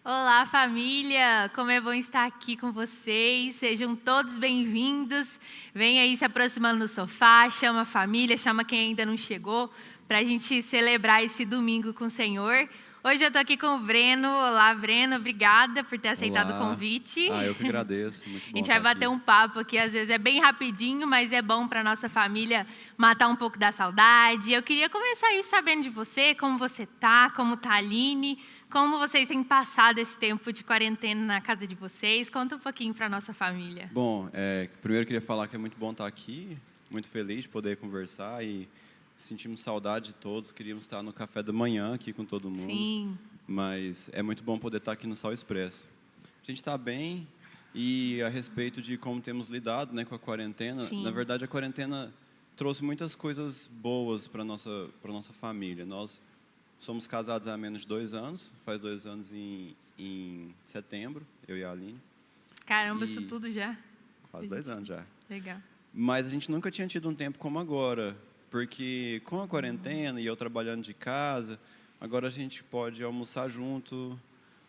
Olá, família! Como é bom estar aqui com vocês. Sejam todos bem-vindos. Vem aí se aproximando do sofá, chama a família, chama quem ainda não chegou, para a gente celebrar esse domingo com o Senhor. Hoje eu estou aqui com o Breno. Olá, Breno. Obrigada por ter aceitado o Olá. convite. Eu que agradeço. Muito A bom gente vai estar bater aqui. um papo aqui, às vezes é bem rapidinho, mas é bom para nossa família matar um pouco da saudade. Eu queria começar aí sabendo de você, como você tá, como tá a Aline, como vocês têm passado esse tempo de quarentena na casa de vocês. Conta um pouquinho para nossa família. Bom, primeiro eu queria falar que é muito bom estar aqui, muito feliz de poder conversar e sentimos saudade de todos. Queríamos estar no café da manhã aqui com todo mundo, Sim. mas é muito bom poder estar aqui no Sal Expresso. A gente está bem e a respeito de como temos lidado, né, com a quarentena, Sim. na verdade a quarentena trouxe muitas coisas boas para nossa família. Nós somos casados há menos de 2 anos, faz 2 anos em setembro, eu e a Aline. Caramba, E isso tudo já. Faz 2 anos já. Legal. Mas a gente nunca tinha tido um tempo como agora, porque com a quarentena e eu trabalhando de casa, agora a gente pode almoçar junto,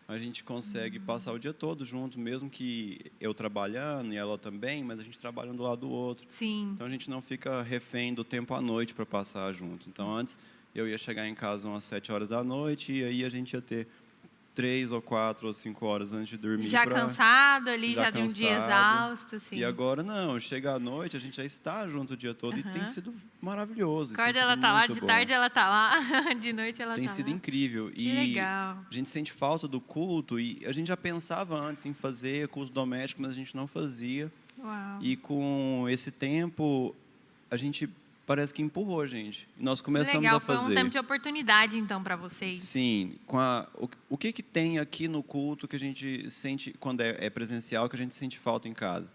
a gente consegue passar o dia todo junto, mesmo que eu trabalhando e ela também, mas a gente trabalhando do lado do outro. Sim. Então a gente não fica refém do tempo à noite para passar junto. Então antes eu ia chegar em casa umas 7 horas da noite e aí a gente ia ter 3 ou 4 ou 5 horas antes de dormir. Já cansado ali, já de um dia cansado. exausto, sim. E agora não, chega à noite, a gente já está junto o dia todo e tem sido maravilhoso. Isso tem Acorda, sido ela tá lá, muito de bom. tarde ela tá lá, de noite ela Tem tá sido lá. incrível. Que E legal. a gente sente falta do culto e a gente já pensava antes em fazer culto doméstico, mas a gente não fazia. Uau. E com esse tempo, a gente parece que empurrou a gente. E nós Que começamos legal, a fazer. foi um tempo de oportunidade então para vocês. Sim, o que tem aqui no culto que a gente sente quando é presencial, que a gente sente falta em casa?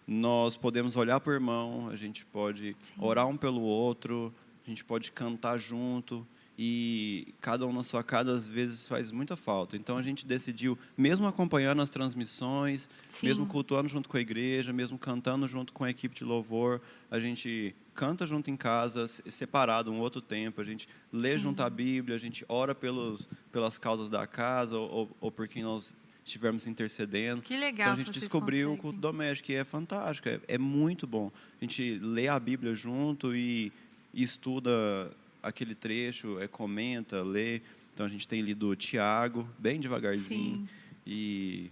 Nós podemos olhar para o irmão, a gente pode orar um pelo outro, a gente pode cantar junto e cada um na sua casa às vezes faz muita falta. Então a gente decidiu, mesmo acompanhando as transmissões, Sim. mesmo cultuando junto com a igreja, mesmo cantando junto com a equipe de louvor, a gente canta junto em casa, separado um outro tempo, a gente lê junto a Bíblia, a gente ora pelas causas da casa ou por quem nós estivermos intercedendo. Que legal. Então a gente que vocês descobriu o conseguem. culto doméstico e é fantástico, é muito bom. A gente lê a Bíblia junto e estuda aquele trecho, comenta, lê. Então a gente tem lido Tiago bem devagarzinho. Sim. E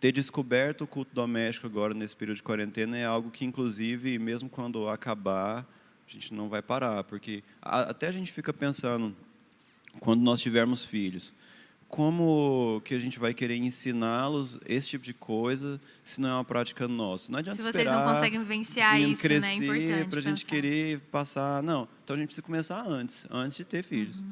ter descoberto o culto doméstico agora nesse período de quarentena é algo que, inclusive, mesmo quando acabar, a gente não vai parar, porque até a gente fica pensando, quando nós tivermos filhos, como que a gente vai querer ensiná-los esse tipo de coisa se não é uma prática nossa? Não adianta Se vocês esperar não conseguem os vivenciar meninos isso, né? É crescer importante para a gente pensar. querer passar. Não, então a gente precisa começar antes de ter filhos.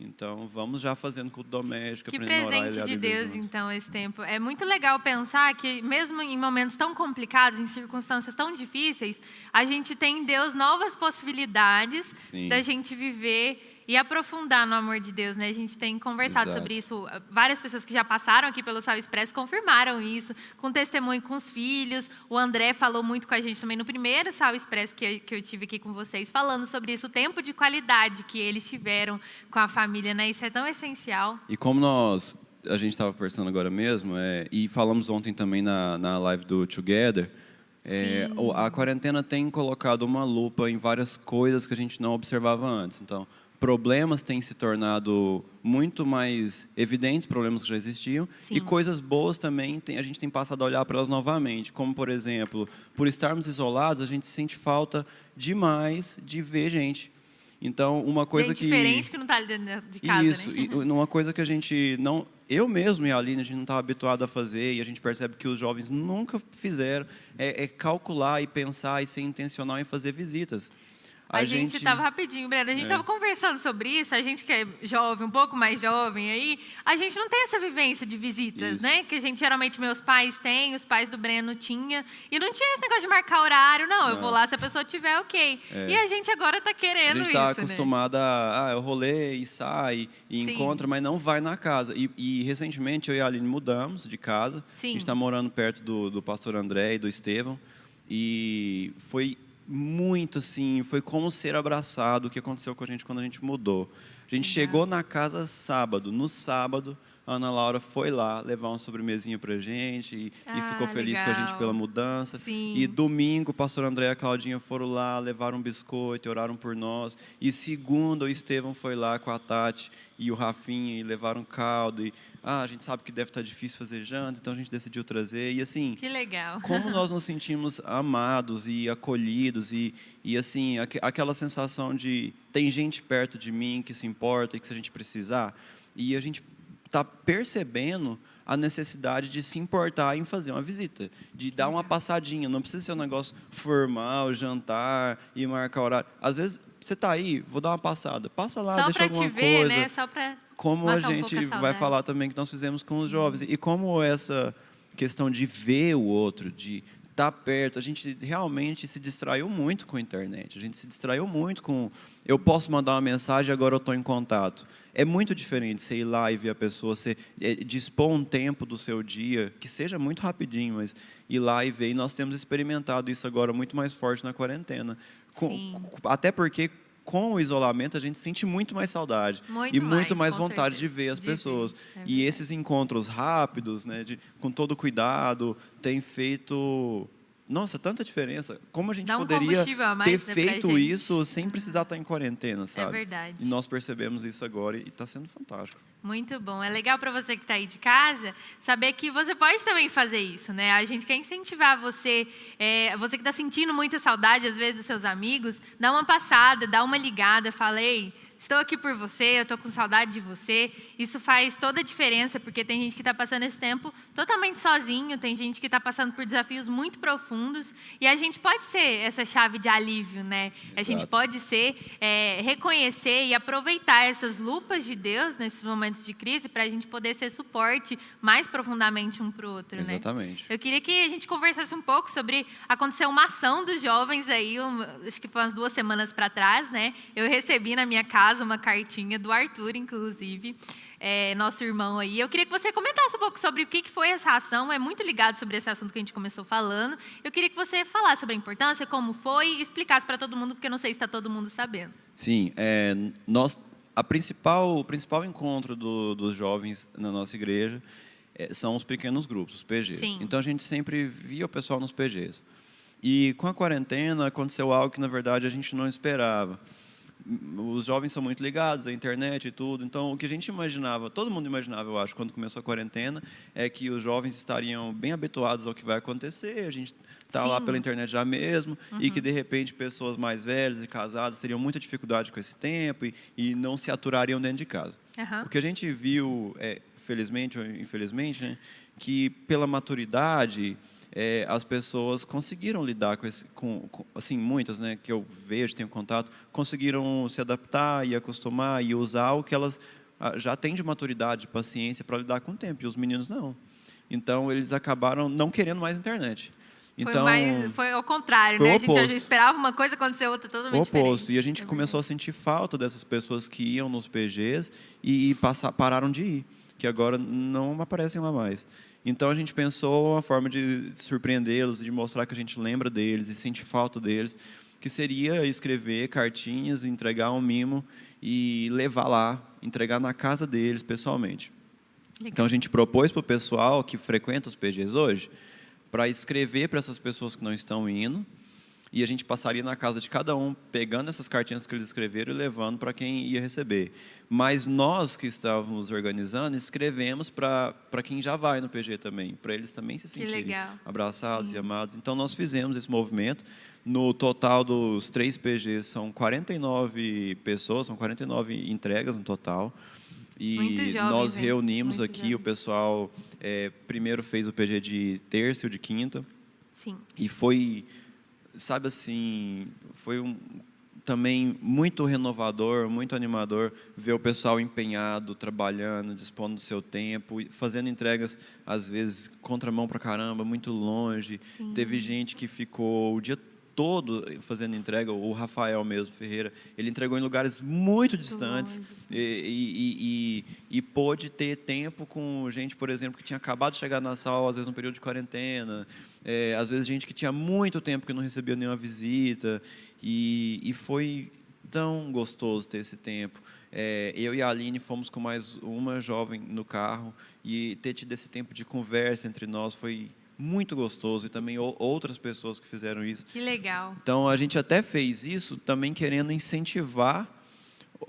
Então, vamos já fazendo culto doméstico, Que aprendendo a orar e ler presente a de Bíblia Deus, junto. então, esse tempo. É muito legal pensar que, mesmo em momentos tão complicados, em circunstâncias tão difíceis, a gente tem em Deus novas possibilidades Sim. da gente viver e aprofundar no amor de Deus, né? A gente tem conversado Exato. sobre isso. Várias pessoas que já passaram aqui pelo Sal Expresso confirmaram isso, com testemunho com os filhos. O André falou muito com a gente também no primeiro Sal Expresso que eu tive aqui com vocês, falando sobre isso, o tempo de qualidade que eles tiveram com a família, né? Isso é tão essencial. E como a gente estava conversando agora mesmo, e falamos ontem também na live do Together, a quarentena tem colocado uma lupa em várias coisas que a gente não observava antes. Então, problemas têm se tornado muito mais evidentes, problemas que já existiam, Sim. e coisas boas também a gente tem passado a olhar para elas novamente, como, por exemplo, por estarmos isolados, a gente sente falta demais de ver gente. Então, uma coisa Gente diferente que não está ali dentro de casa, Isso, né? e uma coisa que a gente não... Eu mesmo e a Aline, a gente não estava habituado a fazer, e a gente percebe que os jovens nunca fizeram, é calcular e pensar e ser intencional em fazer visitas. A gente estava rapidinho, Breno, a gente estava conversando sobre isso, a gente que é jovem, um pouco mais jovem aí, a gente não tem essa vivência de visitas, Isso. né? Que a gente, geralmente, meus pais têm, os pais do Breno tinha, e não tinha esse negócio de marcar horário, não, eu vou lá se a pessoa tiver ok. E a gente agora está A querendo gente isso, está né? acostumada a eu rolê e sai e Sim. encontra, mas não vai na casa. E recentemente eu e a Aline mudamos de casa. Sim. A gente está morando perto do pastor André e do Estevão. E foi muito assim, foi como ser abraçado o que aconteceu com a gente quando a gente mudou. A gente chegou na casa sábado. No sábado, a Ana Laura foi lá levar uma sobremesinha pra gente e ficou feliz com a gente pela mudança. Sim. E domingo, o pastor André e a Claudinha foram lá, levaram um biscoito, oraram por nós. E segunda, o Estevão foi lá com a Tati e o Rafinha e levaram caldo. E, a gente sabe que deve estar difícil fazer janta, então a gente decidiu trazer. E assim, que legal. como nós nos sentimos amados e acolhidos e assim, aquela sensação de tem gente perto de mim que se importa e que se a gente precisar, e a gente está percebendo a necessidade de se importar em fazer uma visita, de dar uma passadinha. Não precisa ser um negócio formal, jantar e marcar horário. Às vezes, você está aí, vou dar uma passada. Passa lá, só deixa alguma te ver, coisa. né? Só para como a gente vai falar também que nós fizemos com os jovens. E como essa questão de ver o outro, de estar perto, a gente realmente se distraiu muito com a internet. A gente se distraiu muito com... Eu posso mandar uma mensagem, agora eu estou em contato. É muito diferente você ir lá e ver a pessoa, você dispor um tempo do seu dia, que seja muito rapidinho, mas ir lá e ver. E nós temos experimentado isso agora muito mais forte na quarentena. Até porque, com o isolamento, a gente sente muito mais saudade. Muito mais vontade de ver as pessoas. E esses encontros rápidos, né, com todo cuidado, têm feito... Nossa, tanta diferença. Como a gente poderia ter feito isso sem precisar estar em quarentena, sabe? É verdade. E nós percebemos isso agora e está sendo fantástico. Muito bom. É legal para você que está aí de casa saber que você pode também fazer isso, né? A gente quer incentivar você, você que está sentindo muita saudade, às vezes, dos seus amigos, dá uma passada, dá uma ligada, fala, ei, estou aqui por você, eu estou com saudade de você. Isso faz toda a diferença, porque tem gente que está passando esse tempo totalmente sozinho, tem gente que está passando por desafios muito profundos, e a gente pode ser essa chave de alívio, né? Exato. A gente pode ser, reconhecer e aproveitar essas lupas de Deus nesses momentos de crise para a gente poder ser suporte mais profundamente um para o outro, né? Exatamente. Eu queria que a gente conversasse um pouco sobre... Aconteceu uma ação dos jovens aí, acho que foi umas 2 semanas para trás, né? Eu recebi na minha casa uma cartinha do Arthur, inclusive, nosso irmão aí. Eu queria que você comentasse um pouco sobre o que foi essa ação, é muito ligado sobre esse assunto que a gente começou falando. Eu queria que você falasse sobre a importância, como foi, e explicasse para todo mundo, porque eu não sei se está todo mundo sabendo. Sim, o principal encontro dos jovens na nossa igreja são os pequenos grupos, os PGs. Sim. Então, a gente sempre via o pessoal nos PGs. E com a quarentena, aconteceu algo que, na verdade, a gente não esperava. Os jovens são muito ligados à internet e tudo, então o que a gente imaginava, todo mundo imaginava, eu acho, quando começou a quarentena, é que os jovens estariam bem habituados ao que vai acontecer, a gente está lá pela internet já mesmo, e que de repente pessoas mais velhas e casadas teriam muita dificuldade com esse tempo e não se aturariam dentro de casa. O que a gente viu, felizmente ou infelizmente, né, que pela maturidade... as pessoas conseguiram lidar assim, muitas, né, que eu vejo, tenho contato, conseguiram se adaptar e acostumar e usar o que elas já têm de maturidade, de paciência para lidar com o tempo, e os meninos não. Então, eles acabaram não querendo mais internet. Então, foi ao contrário, né? A gente já esperava uma coisa, aconteceu outra totalmente diferente. E a gente começou a sentir falta dessas pessoas que iam nos PGs e pararam de ir, que agora não aparecem lá mais. Então, a gente pensou uma forma de surpreendê-los, de mostrar que a gente lembra deles e sente falta deles, que seria escrever cartinhas, entregar um mimo e levar lá, entregar na casa deles pessoalmente. Legal. Então, a gente propôs para o pessoal que frequenta os PGs hoje, para escrever para essas pessoas que não estão indo, e a gente passaria na casa de cada um, pegando essas cartinhas que eles escreveram e levando para quem ia receber. Mas nós que estávamos organizando, escrevemos para quem já vai no PG também, para eles também se sentirem abraçados e amados. Então, nós fizemos esse movimento. No total dos 3 PGs, são 49 pessoas, são 49 entregas no total. E nós reunimos aqui o pessoal, primeiro fez o PG de terça e o de quinta. Sim. E foi... Sabe assim, foi também muito renovador, muito animador ver o pessoal empenhado, trabalhando, dispondo do seu tempo, fazendo entregas, às vezes, contramão pra caramba, muito longe. Sim. Teve gente que ficou o dia todo fazendo entrega, o Rafael mesmo, Ferreira, ele entregou em lugares muito distantes e pôde ter tempo com gente, por exemplo, que tinha acabado de chegar na sala, às vezes, num período de quarentena, às vezes gente que tinha muito tempo que não recebia nenhuma visita, e foi tão gostoso ter esse tempo. Eu e a Aline fomos com mais uma jovem no carro e ter tido esse tempo de conversa entre nós foi muito gostoso, e também outras pessoas que fizeram isso. Que legal. Então, a gente até fez isso também querendo incentivar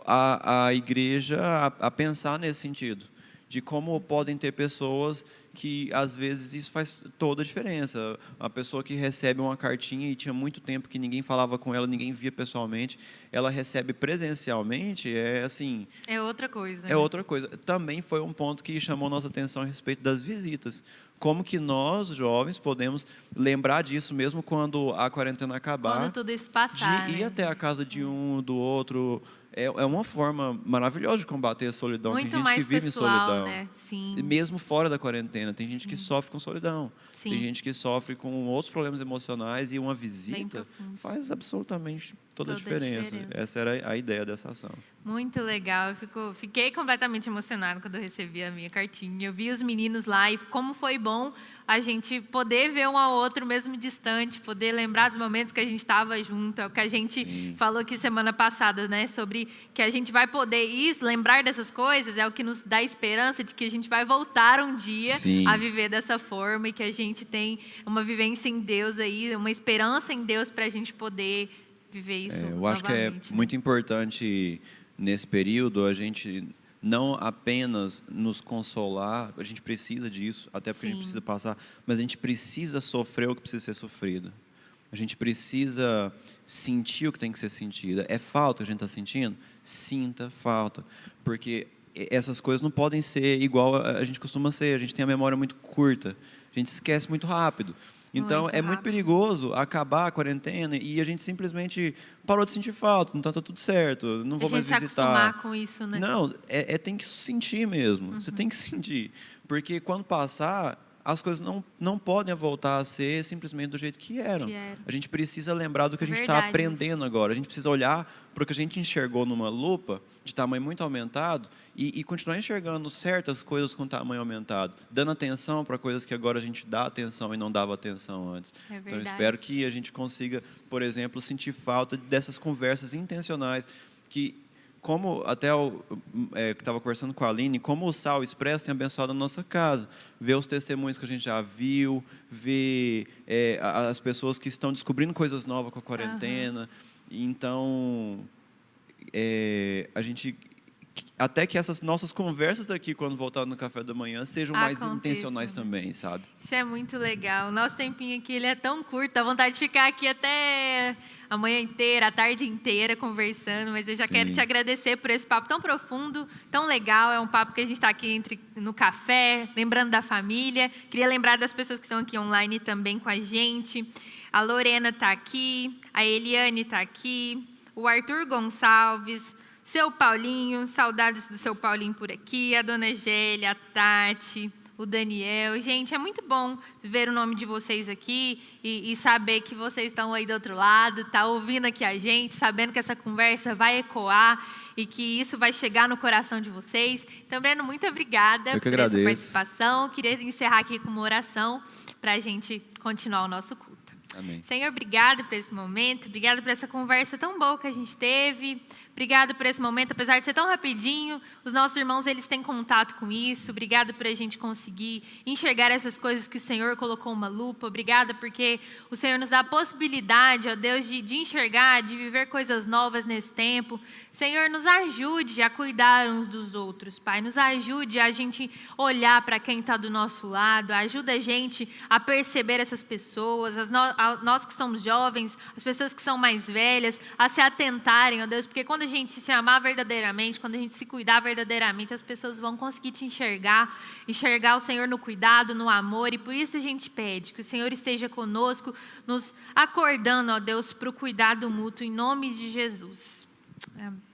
a igreja a pensar nesse sentido, de como podem ter pessoas que, às vezes, isso faz toda a diferença. A pessoa que recebe uma cartinha e tinha muito tempo que ninguém falava com ela, ninguém via pessoalmente, ela recebe presencialmente, assim... É outra coisa. É outra coisa. Também foi um ponto que chamou nossa atenção a respeito das visitas. Como que nós, jovens, podemos lembrar disso mesmo quando a quarentena acabar. Quando tudo isso passar, de ir né? até a casa de um, do outro. É uma forma maravilhosa de combater a solidão. Muito tem gente mais que vive pessoal, em solidão. né? Sim. E mesmo fora da quarentena. Tem gente que sofre com solidão. Sim. Tem gente que sofre com outros problemas emocionais, e uma Bem visita profundos. faz absolutamente toda a Toda a diferença. diferença. Essa era a ideia dessa ação. Muito legal. Fiquei completamente emocionada quando eu recebi a minha cartinha. Eu vi os meninos lá e como foi bom a gente poder ver um ao outro mesmo distante, poder lembrar dos momentos que a gente estava junto. É o que a gente falou aqui semana passada, né? Sobre que a gente vai poder lembrar dessas coisas, é o que nos dá esperança de que a gente vai voltar um dia a viver dessa forma, e que a gente tem uma vivência em Deus aí, uma esperança em Deus para a gente poder viver isso Eu acho que é muito importante nesse período a gente não apenas nos consolar, a gente precisa disso, até porque a gente precisa passar, mas a gente precisa sofrer o que precisa ser sofrido. A gente precisa sentir o que tem que ser sentido. É falta que a gente está sentindo? Sinta falta. Porque essas coisas não podem ser igual a gente costuma ser. A gente tem a memória muito curta. A gente esquece muito rápido. Então, é muito perigoso acabar a quarentena e a gente simplesmente parou de sentir falta. Então, está tudo certo, não vou mais visitar. A gente se acostumar com isso, né? Não, tem que sentir mesmo. Você tem que sentir. Porque quando passar, as coisas não podem voltar a ser simplesmente do jeito que eram. A gente precisa lembrar do que a gente está aprendendo agora. A gente precisa olhar para o que a gente enxergou numa lupa de tamanho muito aumentado e continuar enxergando certas coisas com tamanho aumentado, dando atenção para coisas que agora a gente dá atenção e não dava atenção antes. Então, eu espero que a gente consiga, por exemplo, sentir falta dessas conversas intencionais que, como até eu estava conversando com a Aline, como o Sal Expresso tem abençoado a nossa casa. Ver os testemunhos que a gente já viu, ver as pessoas que estão descobrindo coisas novas com a quarentena. Então, a gente... Até que essas nossas conversas aqui, quando voltar no café da manhã, sejam mais intencionais também, sabe? Isso é muito legal. O nosso tempinho aqui ele é tão curto, dá vontade de ficar aqui até a manhã inteira, a tarde inteira conversando, mas eu já quero te agradecer por esse papo tão profundo, tão legal. É um papo que a gente está aqui no café, lembrando da família. Queria lembrar das pessoas que estão aqui online também com a gente. A Lorena está aqui, a Eliane está aqui, o Arthur Gonçalves, seu Paulinho, saudades do seu Paulinho por aqui, a dona Gélia, a Tati, o Daniel. Gente, é muito bom ver o nome de vocês aqui e saber que vocês estão aí do outro lado, tá ouvindo aqui a gente, sabendo que essa conversa vai ecoar e que isso vai chegar no coração de vocês. Então, Breno, muito obrigada por essa participação. Queria encerrar aqui com uma oração para a gente continuar o nosso culto. Amém. Senhor, obrigado por esse momento, obrigado por essa conversa tão boa que a gente teve. Obrigado por esse momento, apesar de ser tão rapidinho, os nossos irmãos eles têm contato com isso. Obrigado por a gente conseguir enxergar essas coisas que o Senhor colocou uma lupa. Obrigada porque o Senhor nos dá a possibilidade, ó Deus, de enxergar, de viver coisas novas nesse tempo. Senhor, nos ajude a cuidar uns dos outros, Pai. Nos ajude a gente olhar para quem está do nosso lado. Ajuda a gente a perceber essas pessoas, nós que somos jovens, as pessoas que são mais velhas, a se atentarem, ó Deus, porque quando a gente se amar verdadeiramente, quando a gente se cuidar verdadeiramente, as pessoas vão conseguir te enxergar o Senhor no cuidado, no amor, e por isso a gente pede que o Senhor esteja conosco, nos acordando, ó Deus, para o cuidado mútuo, em nome de Jesus. Amém.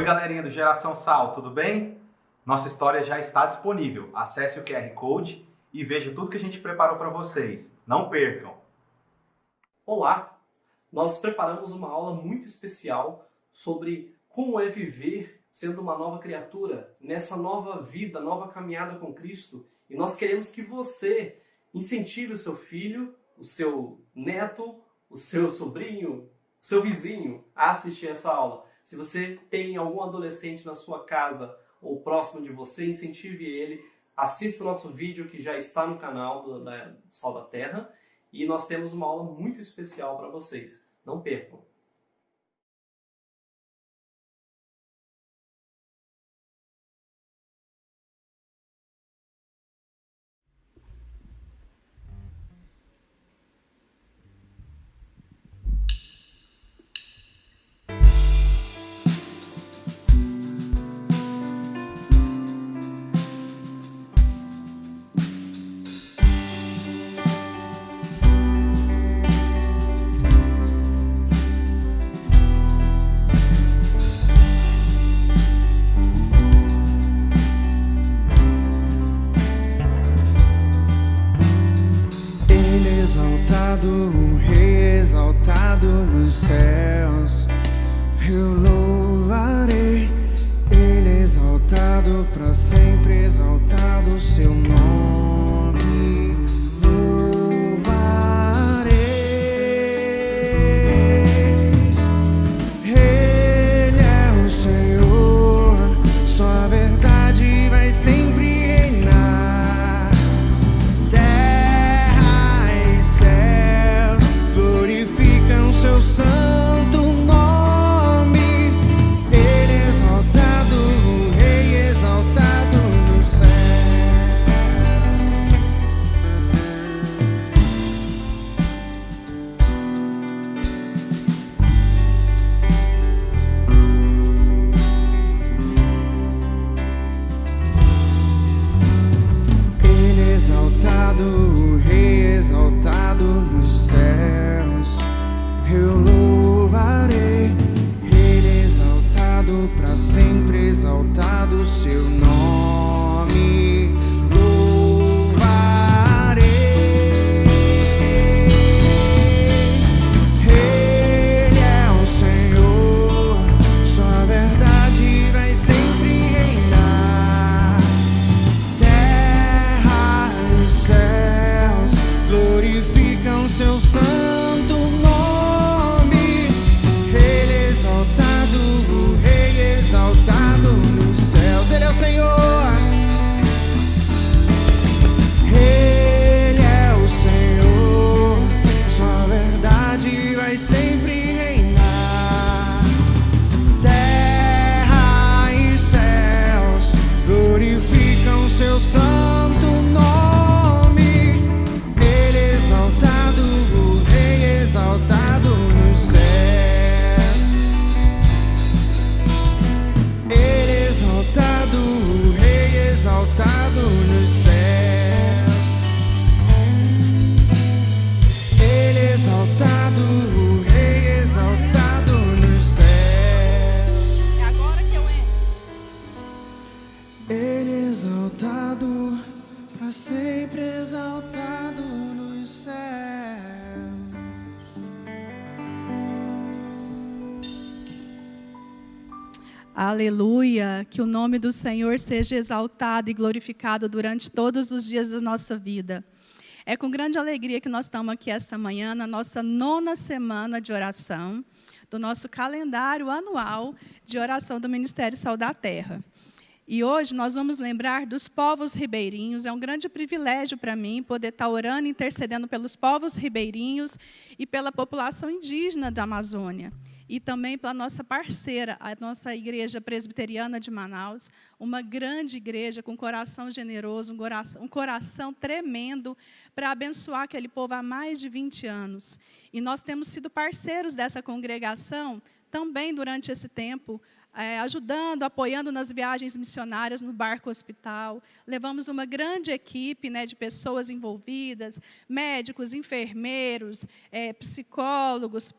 galerinha do Geração Sal, tudo bem? Nossa história já está disponível. Acesse o QR Code e veja tudo que a gente preparou para vocês. Não percam! Olá! Nós preparamos uma aula muito especial sobre como é viver sendo uma nova criatura, nessa nova vida, nova caminhada com Cristo. E nós queremos que você incentive o seu filho, o seu neto, o seu sobrinho, o seu vizinho a assistir essa aula. Se você tem algum adolescente na sua casa ou próximo de você, incentive ele, assista o nosso vídeo que já está no canal da Sal da Terra e nós temos uma aula muito especial para vocês. Não percam! O Rei exaltado nos céus, eu louvarei. Ele exaltado para sempre, exaltado o seu nome, louvarei. Ele é o Senhor, sua verdade vai sempre reinar. Seu santo nome, Ele exaltado, o Rei exaltado no céu. Ele exaltado, o Rei exaltado nos céus. Eu louvarei, Ele exaltado para sempre, exaltado o seu nome, louvarei. Ele é o Senhor, sua verdade vai sempre reinar. Terra e céus glorificam seu santo nome. Exaltado nos céus, Ele é o Senhor. Ele é o Senhor, sua verdade vai sempre reinar. Terra e céus glorificam seu santo nome. Ele exaltado, o Rei exaltado nos céus. O Rei exaltado nos céus. Ele exaltado, o Rei exaltado nos céus. É agora que eu entro. Ele exaltado, para sempre exaltado nos céus. Aleluia, que o nome do Senhor seja exaltado e glorificado durante todos os dias da nossa vida. É com grande alegria que nós estamos aqui esta manhã, na nossa 9ª semana de oração, do nosso calendário anual de oração do Ministério Sal da Terra. E hoje nós vamos lembrar dos povos ribeirinhos. É um grande privilégio para mim poder estar orando e intercedendo pelos povos ribeirinhos e pela população indígena da Amazônia. E também pela nossa parceira, a nossa Igreja Presbiteriana de Manaus, uma grande igreja com coração generoso, um coração tremendo para abençoar aquele povo há mais de 20 anos. E nós temos sido parceiros dessa congregação também durante esse tempo, ajudando, apoiando nas viagens missionárias no barco hospital. Levamos uma grande equipe, de pessoas envolvidas, médicos, enfermeiros, psicólogos,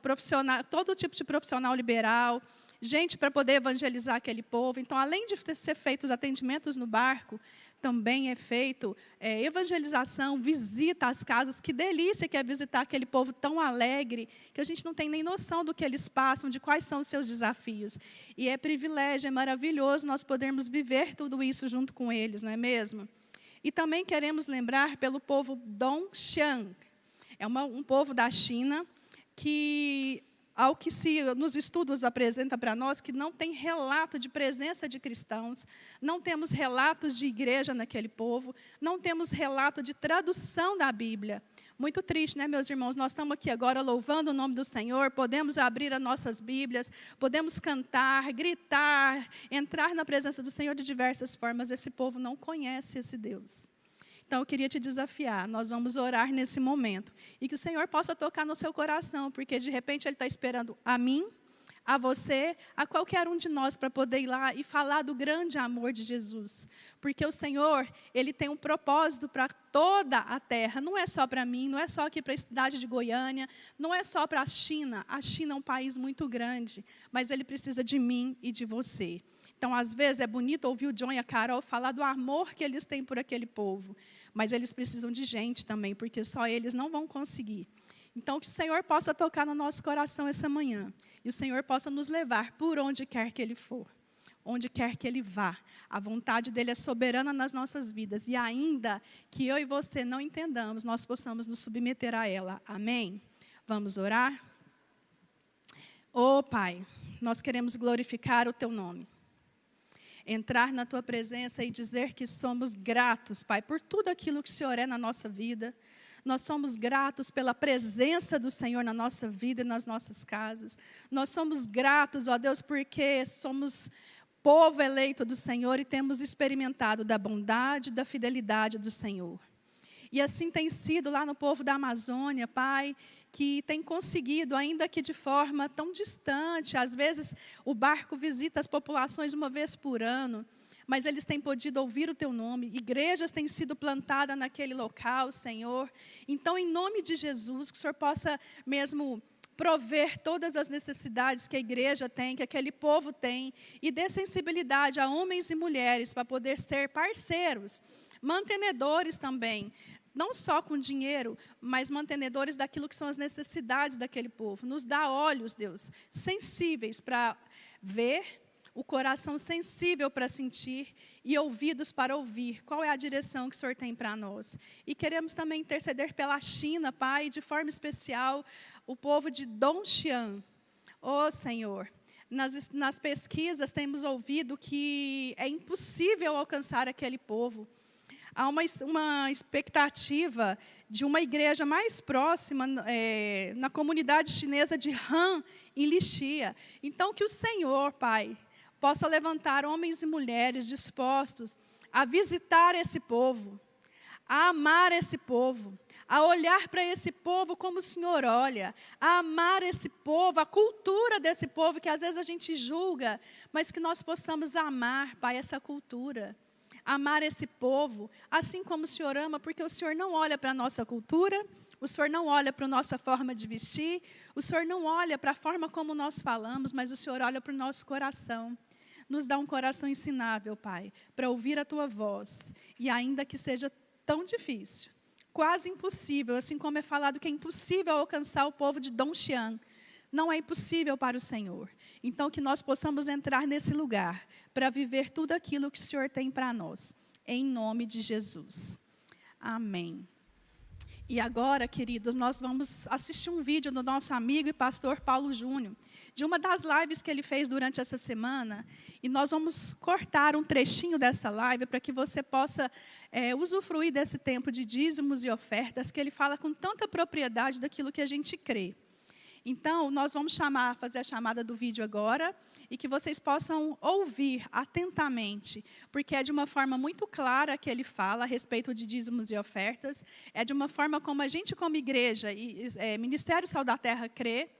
todo tipo de profissional liberal. gente para poder evangelizar aquele povo. Então, além de ser feitos os atendimentos no barco, também é feito evangelização, visita às casas. Que delícia que é visitar aquele povo tão alegre, que a gente não tem nem noção do que eles passam, de quais são os seus desafios. E é privilégio, é maravilhoso nós podermos viver tudo isso junto com eles, não é mesmo? E também queremos lembrar pelo povo Dongxiang. É um povo da China que, ao que nos estudos apresenta para nós, que não tem relato de presença de cristãos, não temos relatos de igreja naquele povo, não temos relato de tradução da Bíblia. Muito triste, né, meus irmãos? Nós estamos aqui agora louvando o nome do Senhor, podemos abrir as nossas Bíblias, podemos cantar, gritar, entrar na presença do Senhor de diversas formas. Esse povo não conhece esse Deus. Então, eu queria te desafiar, nós vamos orar nesse momento. E que o Senhor possa tocar no seu coração, porque de repente Ele está esperando a mim, a você, a qualquer um de nós, para poder ir lá e falar do grande amor de Jesus. Porque o Senhor, Ele tem um propósito para toda a terra. Não é só para mim, não é só aqui para a cidade de Goiânia, não é só para a China. A China é um país muito grande, mas Ele precisa de mim e de você. Então, às vezes, é bonito ouvir o John e a Carol falar do amor que eles têm por aquele povo. Mas eles precisam de gente também, porque só eles não vão conseguir. Então, que o Senhor possa tocar no nosso coração essa manhã. E o Senhor possa nos levar por onde quer que Ele for. Onde quer que Ele vá. A vontade dEle é soberana nas nossas vidas. E ainda que eu e você não entendamos, nós possamos nos submeter a ela. Amém? Vamos orar? Ó Pai, nós queremos glorificar o Teu nome. Entrar na Tua presença e dizer que somos gratos, Pai, por tudo aquilo que o Senhor é na nossa vida. Nós somos gratos pela presença do Senhor na nossa vida e nas nossas casas. Nós somos gratos, ó Deus, porque somos povo eleito do Senhor e temos experimentado da bondade e da fidelidade do Senhor. E assim tem sido lá no povo da Amazônia, Pai, que tem conseguido, ainda que de forma tão distante, às vezes o barco visita as populações uma vez por ano, mas eles têm podido ouvir o Teu nome, igrejas têm sido plantadas naquele local, Senhor. Então, em nome de Jesus, que o Senhor possa mesmo prover todas as necessidades que a igreja tem, que aquele povo tem, e dê sensibilidade a homens e mulheres para poder ser parceiros, mantenedores também, não só com dinheiro, mas mantenedores daquilo que são as necessidades daquele povo. Nos dá olhos, Deus, sensíveis para ver, o coração sensível para sentir e ouvidos para ouvir. Qual é a direção que o Senhor tem para nós? E queremos também interceder pela China, Pai, de forma especial, o povo de Dongxiang. Ó Senhor, nas pesquisas temos ouvido que é impossível alcançar aquele povo. Há uma expectativa de uma igreja mais próxima na comunidade chinesa de Han, em Lixia. Então, que o Senhor, Pai, possa levantar homens e mulheres dispostos a visitar esse povo, a amar esse povo, a olhar para esse povo como o Senhor olha, a amar esse povo, a cultura desse povo, que às vezes a gente julga, mas que nós possamos amar, Pai, essa cultura. Amar esse povo, assim como o Senhor ama, porque o Senhor não olha para a nossa cultura, o Senhor não olha para a nossa forma de vestir, o Senhor não olha para a forma como nós falamos, mas o Senhor olha para o nosso coração. Nos dá um coração ensinável, Pai, para ouvir a Tua voz, e ainda que seja tão difícil, quase impossível, assim como é falado que é impossível alcançar o povo de Dongxiang, não é impossível para o Senhor. Então, que nós possamos entrar nesse lugar para viver tudo aquilo que o Senhor tem para nós. Em nome de Jesus. Amém. E agora, queridos, nós vamos assistir um vídeo do nosso amigo e pastor Paulo Júnior, de uma das lives que ele fez durante essa semana. E nós vamos cortar um trechinho dessa live para que você possa usufruir desse tempo de dízimos e ofertas, que ele fala com tanta propriedade daquilo que a gente crê. Então, nós vamos fazer a chamada do vídeo agora, e que vocês possam ouvir atentamente, porque é de uma forma muito clara que ele fala a respeito de dízimos e ofertas, é de uma forma como a gente como igreja e Ministério Sal da Terra crê,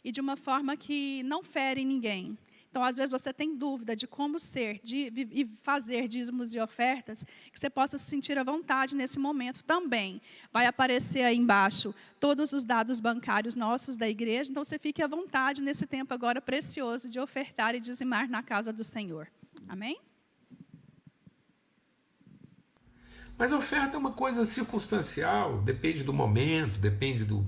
e de uma forma que não fere ninguém. Então, às vezes, você tem dúvida de como ser e fazer dízimos e ofertas, que você possa se sentir à vontade nesse momento também. Vai aparecer aí embaixo todos os dados bancários nossos da igreja, então você fique à vontade nesse tempo agora precioso de ofertar e dizimar na casa do Senhor. Amém? Mas a oferta é uma coisa circunstancial, depende do momento, depende do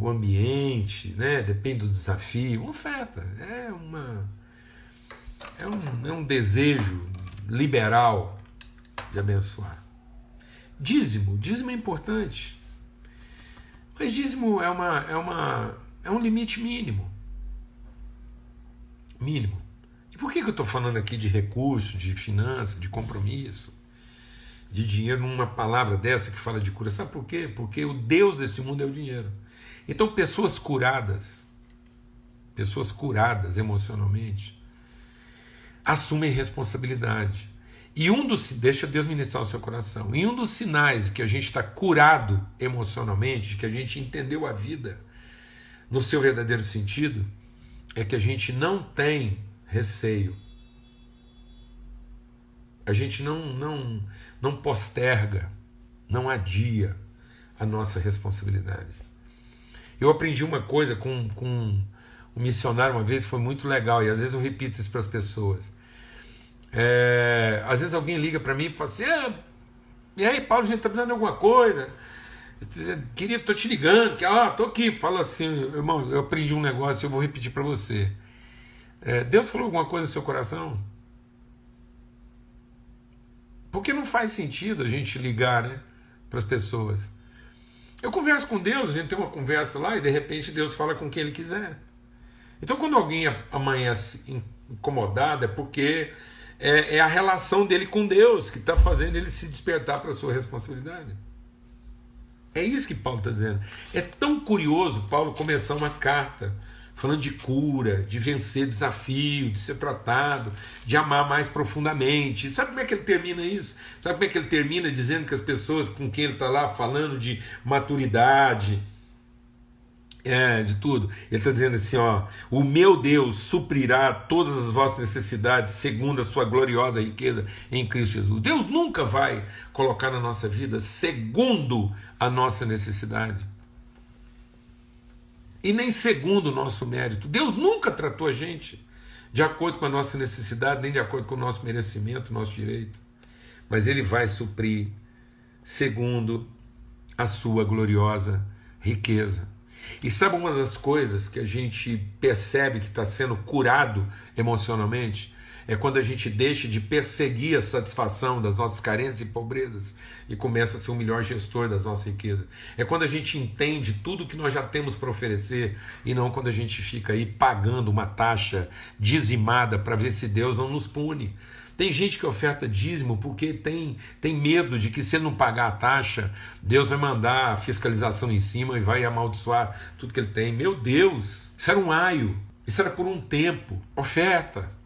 ambiente, né? Depende do desafio. Uma oferta é um desejo liberal de abençoar. Dízimo é importante, mas dízimo é um limite mínimo. E por que eu estou falando aqui de recurso, de finança, de compromisso, de dinheiro numa palavra dessa que fala de cura? Sabe por quê? Porque o Deus desse mundo é o dinheiro. Então pessoas curadas emocionalmente, assumem responsabilidade. E deixa Deus ministrar o seu coração. E um dos sinais de que a gente está curado emocionalmente, que a gente entendeu a vida no seu verdadeiro sentido, é que a gente não tem receio. A gente não posterga, não adia a nossa responsabilidade. Eu aprendi uma coisa com um missionário uma vez, foi muito legal, e às vezes eu repito isso para as pessoas. Às vezes alguém liga para mim e fala assim: e aí, Paulo, a gente está precisando de alguma coisa? Estou te ligando, estou aqui. Fala assim: irmão, eu aprendi um negócio, eu vou repetir para você. Deus falou alguma coisa no seu coração? Porque não faz sentido a gente ligar, né, para as pessoas. Eu converso com Deus, a gente tem uma conversa lá e de repente Deus fala com quem Ele quiser. Então quando alguém amanhece incomodado é porque é a relação dele com Deus que está fazendo ele se despertar para a sua responsabilidade. É isso que Paulo está dizendo. É tão curioso Paulo começar uma carta falando de cura, de vencer desafio, de ser tratado, de amar mais profundamente. Sabe como é que ele termina isso? Sabe como é que ele termina dizendo que as pessoas com quem ele está lá falando de maturidade, de tudo? Ele está dizendo assim: o meu Deus suprirá todas as vossas necessidades segundo a sua gloriosa riqueza em Cristo Jesus. Deus nunca vai colocar na nossa vida segundo a nossa necessidade. E nem segundo o nosso mérito. Deus nunca tratou a gente de acordo com a nossa necessidade, nem de acordo com o nosso merecimento, o nosso direito. Mas Ele vai suprir segundo a sua gloriosa riqueza. E sabe uma das coisas que a gente percebe que está sendo curado emocionalmente? É quando a gente deixa de perseguir a satisfação das nossas carências e pobrezas e começa a ser o melhor gestor das nossas riquezas. É quando a gente entende tudo que nós já temos para oferecer e não quando a gente fica aí pagando uma taxa dizimada para ver se Deus não nos pune. Tem gente que oferta dízimo porque tem medo de que se ele não pagar a taxa, Deus vai mandar a fiscalização em cima e vai amaldiçoar tudo que ele tem. Meu Deus, isso era um aio, isso era por um tempo. Oferta.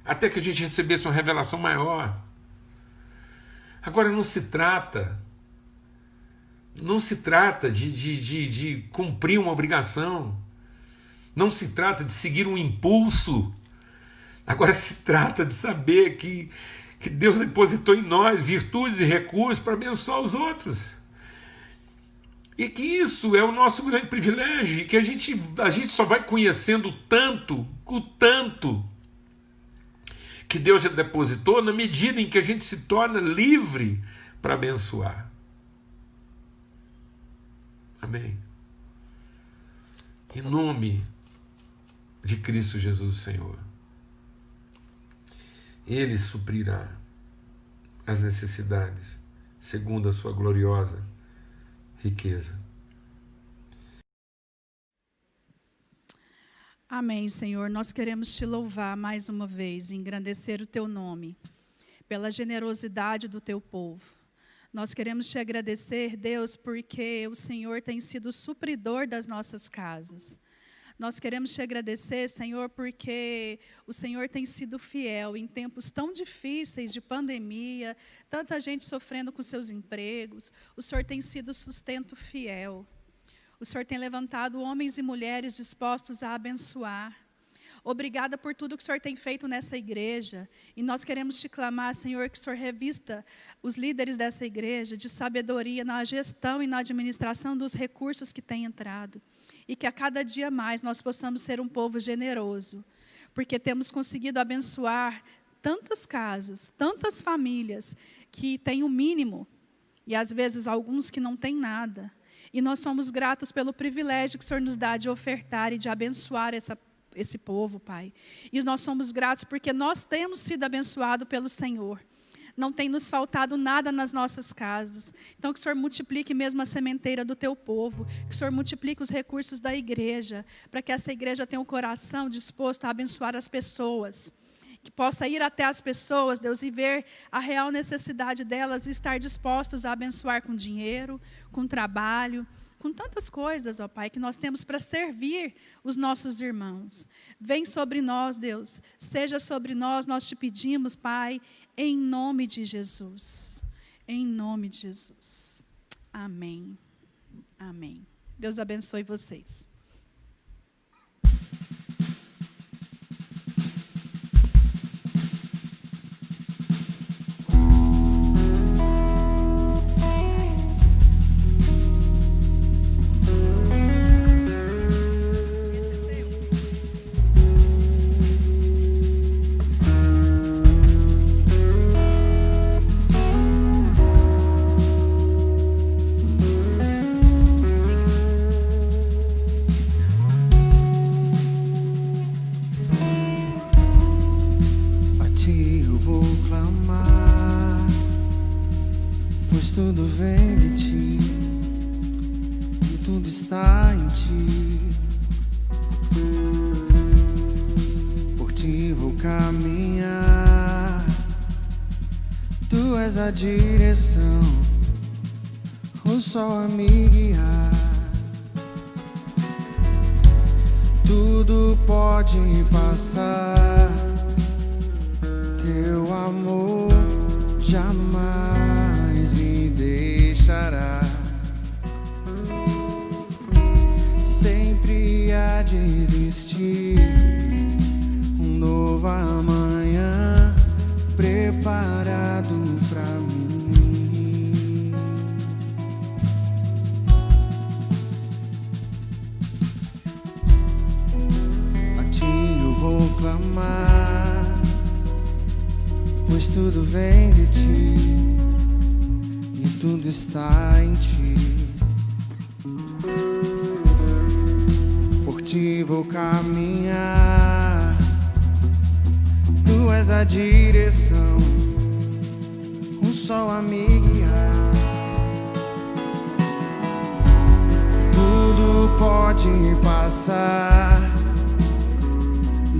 Até que a gente recebesse uma revelação maior. Agora não se trata de cumprir uma obrigação, não se trata de seguir um impulso. Agora se trata de saber que Deus depositou em nós virtudes e recursos para abençoar os outros. E que isso é o nosso grande privilégio, e que a gente só vai conhecendo o tanto que Deus já depositou na medida em que a gente se torna livre para abençoar. Amém? Em nome de Cristo Jesus, Senhor, Ele suprirá as necessidades segundo a sua gloriosa riqueza. Amém, Senhor. Nós queremos te louvar mais uma vez, engrandecer o teu nome, pela generosidade do teu povo. Nós queremos te agradecer, Deus, porque o Senhor tem sido o supridor das nossas casas. Nós queremos te agradecer, Senhor, porque o Senhor tem sido fiel em tempos tão difíceis de pandemia, tanta gente sofrendo com seus empregos. O Senhor tem sido sustento fiel. O Senhor tem levantado homens e mulheres dispostos a abençoar. Obrigada por tudo que o Senhor tem feito nessa igreja. E nós queremos te clamar, Senhor, que o Senhor revista os líderes dessa igreja de sabedoria na gestão e na administração dos recursos que têm entrado. E que a cada dia mais nós possamos ser um povo generoso. Porque temos conseguido abençoar tantas casas, tantas famílias que têm o mínimo. E às vezes alguns que não têm nada. E nós somos gratos pelo privilégio que o Senhor nos dá de ofertar e de abençoar esse povo, Pai. E nós somos gratos porque nós temos sido abençoados pelo Senhor. Não tem nos faltado nada nas nossas casas. Então que o Senhor multiplique mesmo a sementeira do teu povo. Que o Senhor multiplique os recursos da igreja. Para que essa igreja tenha um coração disposto a abençoar as pessoas. Que possa ir até as pessoas, Deus, e ver a real necessidade delas e estar dispostos a abençoar com dinheiro, com trabalho, com tantas coisas, ó Pai, que nós temos para servir os nossos irmãos. Vem sobre nós, Deus, seja sobre nós, nós te pedimos, Pai, em nome de Jesus. Em nome de Jesus. Amém. Amém. Deus abençoe vocês. Tudo vem de ti e tudo está em ti. Por ti vou caminhar, tu és a direção, o sol a me guiar. Tudo pode passar, teu amor jamais me deixará. Sempre há de existir um novo amanhã preparado pra mim. A ti eu vou clamar, pois tudo vem de ti e tudo está em ti. Por ti vou caminhar, tu és a direção, o sol a me guiar. Tudo pode passar,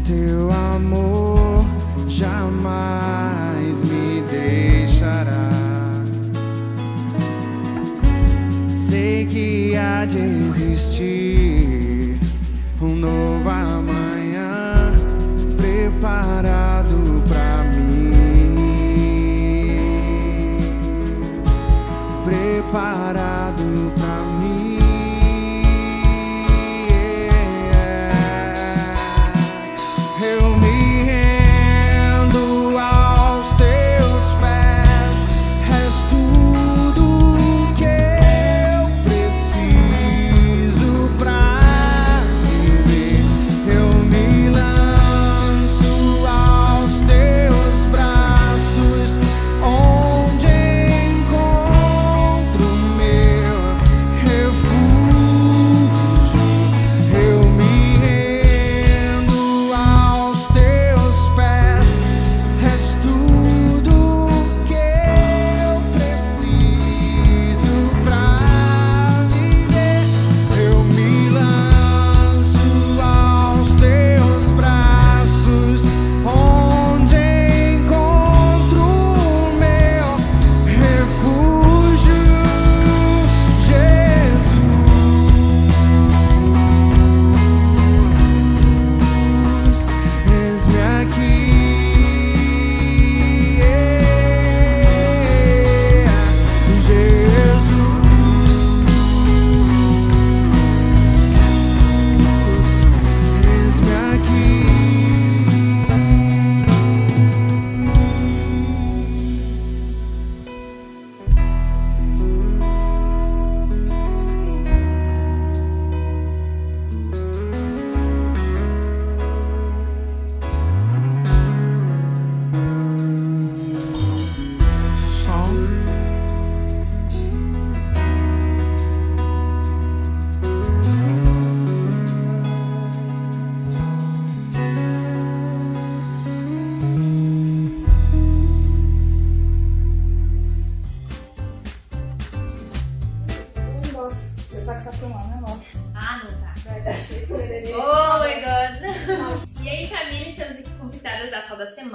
teu amor jamais me deixará. Sei que há de existir um novo amanhã preparado pra mim, preparado pra mim. Eu me rendo aos teus pés, és tudo que eu preciso pra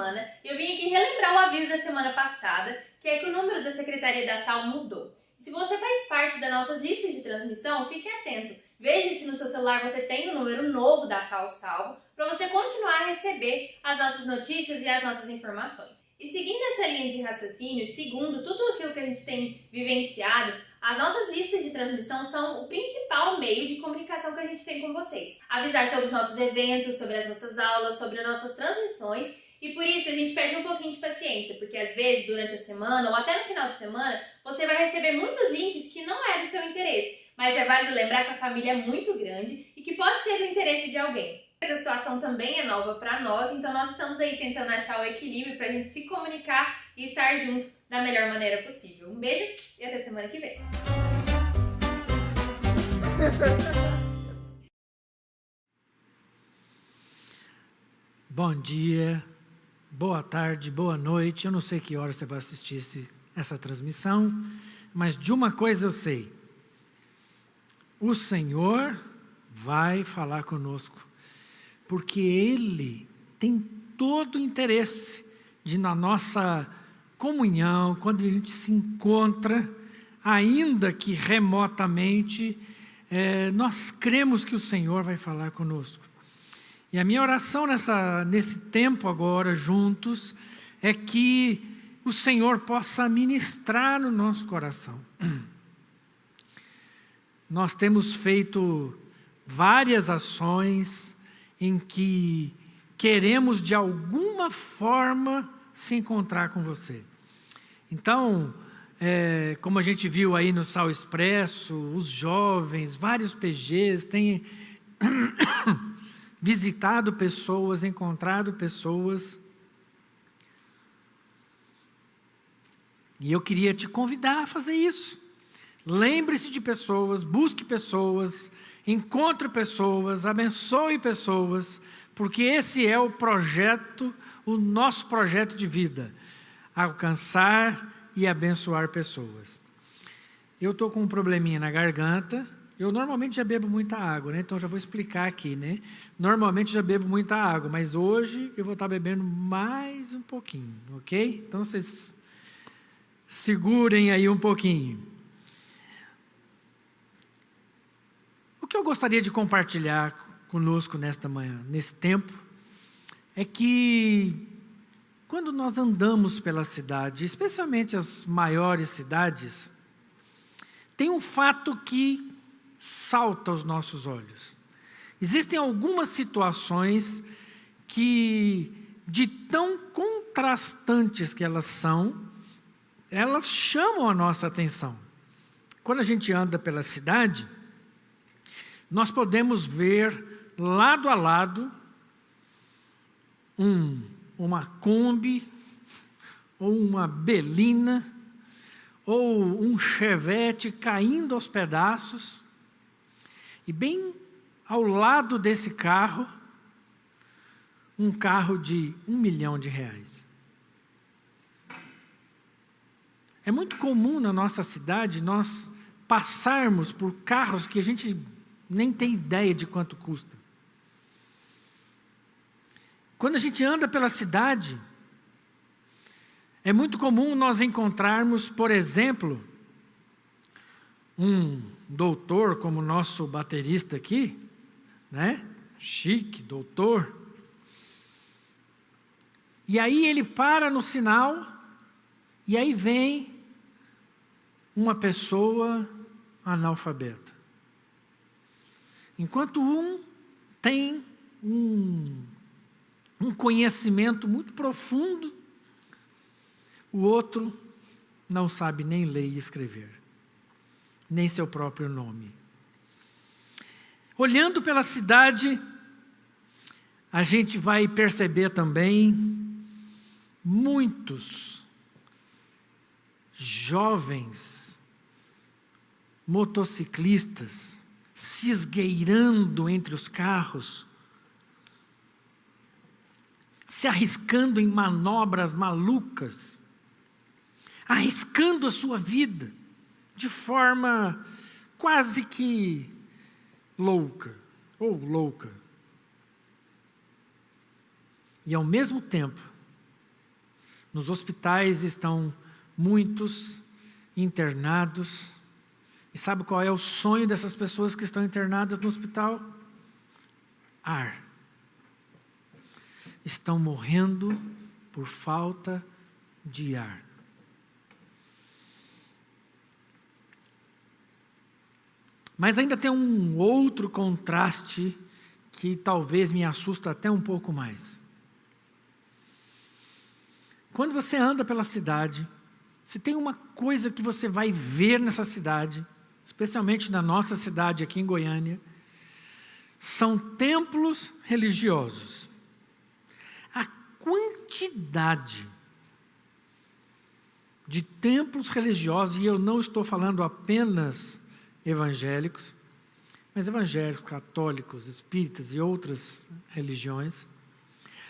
semana e eu vim aqui relembrar o aviso da semana passada, que é que o número da Secretaria da SAL mudou. Se você faz parte das nossas listas de transmissão, fique atento. Veja se no seu celular você tem o número novo da SAL salvo, para você continuar a receber as nossas notícias e as nossas informações. E seguindo essa linha de raciocínio, segundo tudo aquilo que a gente tem vivenciado, as nossas listas de transmissão são o principal meio de comunicação que a gente tem com vocês. Avisar sobre os nossos eventos, sobre as nossas aulas, sobre as nossas transmissões. E por isso a gente pede um pouquinho de paciência, porque às vezes durante a semana ou até no final de semana você vai receber muitos links que não é do seu interesse. Mas é válido lembrar que a família é muito grande e que pode ser do interesse de alguém. Essa situação também é nova para nós, então nós estamos aí tentando achar o equilíbrio para a gente se comunicar e estar junto da melhor maneira possível. Um beijo e até semana que vem. Bom dia, boa tarde, boa noite. Eu não sei que hora você vai assistir essa transmissão, mas de uma coisa eu sei. O Senhor vai falar conosco, porque Ele tem todo o interesse de, na nossa comunhão, quando a gente se encontra, ainda que remotamente, nós cremos que o Senhor vai falar conosco. E a minha oração nesse tempo agora, juntos, é que o Senhor possa ministrar no nosso coração. Nós temos feito várias ações em que queremos de alguma forma se encontrar com você. Então, como a gente viu aí no Sal Expresso, os jovens, vários PGs têm visitado pessoas, encontrado pessoas. E eu queria te convidar a fazer isso. Lembre-se de pessoas, busque pessoas, encontre pessoas, abençoe pessoas, porque esse é o projeto, o nosso projeto de vida, alcançar e abençoar pessoas. Eu estou com um probleminha na garganta, eu normalmente já bebo muita água, né? Então já vou explicar aqui, né? Normalmente já bebo muita água, mas hoje eu vou estar bebendo mais um pouquinho, ok? Então vocês segurem aí um pouquinho. O que eu gostaria de compartilhar conosco nesta manhã, nesse tempo, é que quando nós andamos pela cidade, especialmente as maiores cidades, tem um fato que salta aos nossos olhos. Existem algumas situações que, de tão contrastantes que elas são, elas chamam a nossa atenção. Quando a gente anda pela cidade, nós podemos ver lado a lado uma Kombi, ou uma Belina, ou um Chevette caindo aos pedaços, e bem ao lado desse carro, um carro de R$1 milhão. É muito comum na nossa cidade nós passarmos por carros que a gente nem tem ideia de quanto custa. Quando a gente anda pela cidade, é muito comum nós encontrarmos, por exemplo, um doutor como o nosso baterista aqui, né? Chique, doutor. E aí ele para no sinal, e aí vem uma pessoa analfabeta. Enquanto um tem um conhecimento muito profundo, o outro não sabe nem ler e escrever, nem seu próprio nome. Olhando pela cidade, a gente vai perceber também muitos jovens motociclistas se esgueirando entre os carros, se arriscando em manobras malucas, arriscando a sua vida de forma quase que louca, ou louca. E ao mesmo tempo, Nos hospitais estão muitos internados. E sabe qual é o sonho dessas pessoas que estão internadas no hospital? Ar. Estão morrendo por falta de ar. Mas ainda tem um outro contraste que talvez me assusta até um pouco mais. Quando você anda pela cidade, se tem uma coisa que você vai ver nessa cidade, especialmente na nossa cidade aqui em Goiânia, são templos religiosos. A quantidade de templos religiosos, e eu não estou falando apenas evangélicos, mas evangélicos, católicos, espíritas e outras religiões,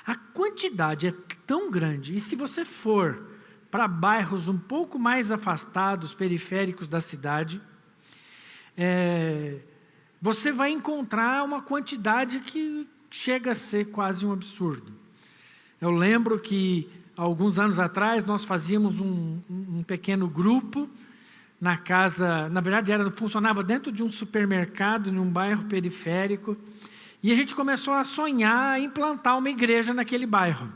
a quantidade é tão grande, e se você for para bairros um pouco mais afastados, periféricos da cidade, você vai encontrar uma quantidade que chega a ser quase um absurdo. Eu lembro que, alguns anos atrás, nós fazíamos um pequeno grupo na casa, na verdade funcionava dentro de um supermercado, num bairro periférico, e a gente começou a sonhar em implantar uma igreja naquele bairro.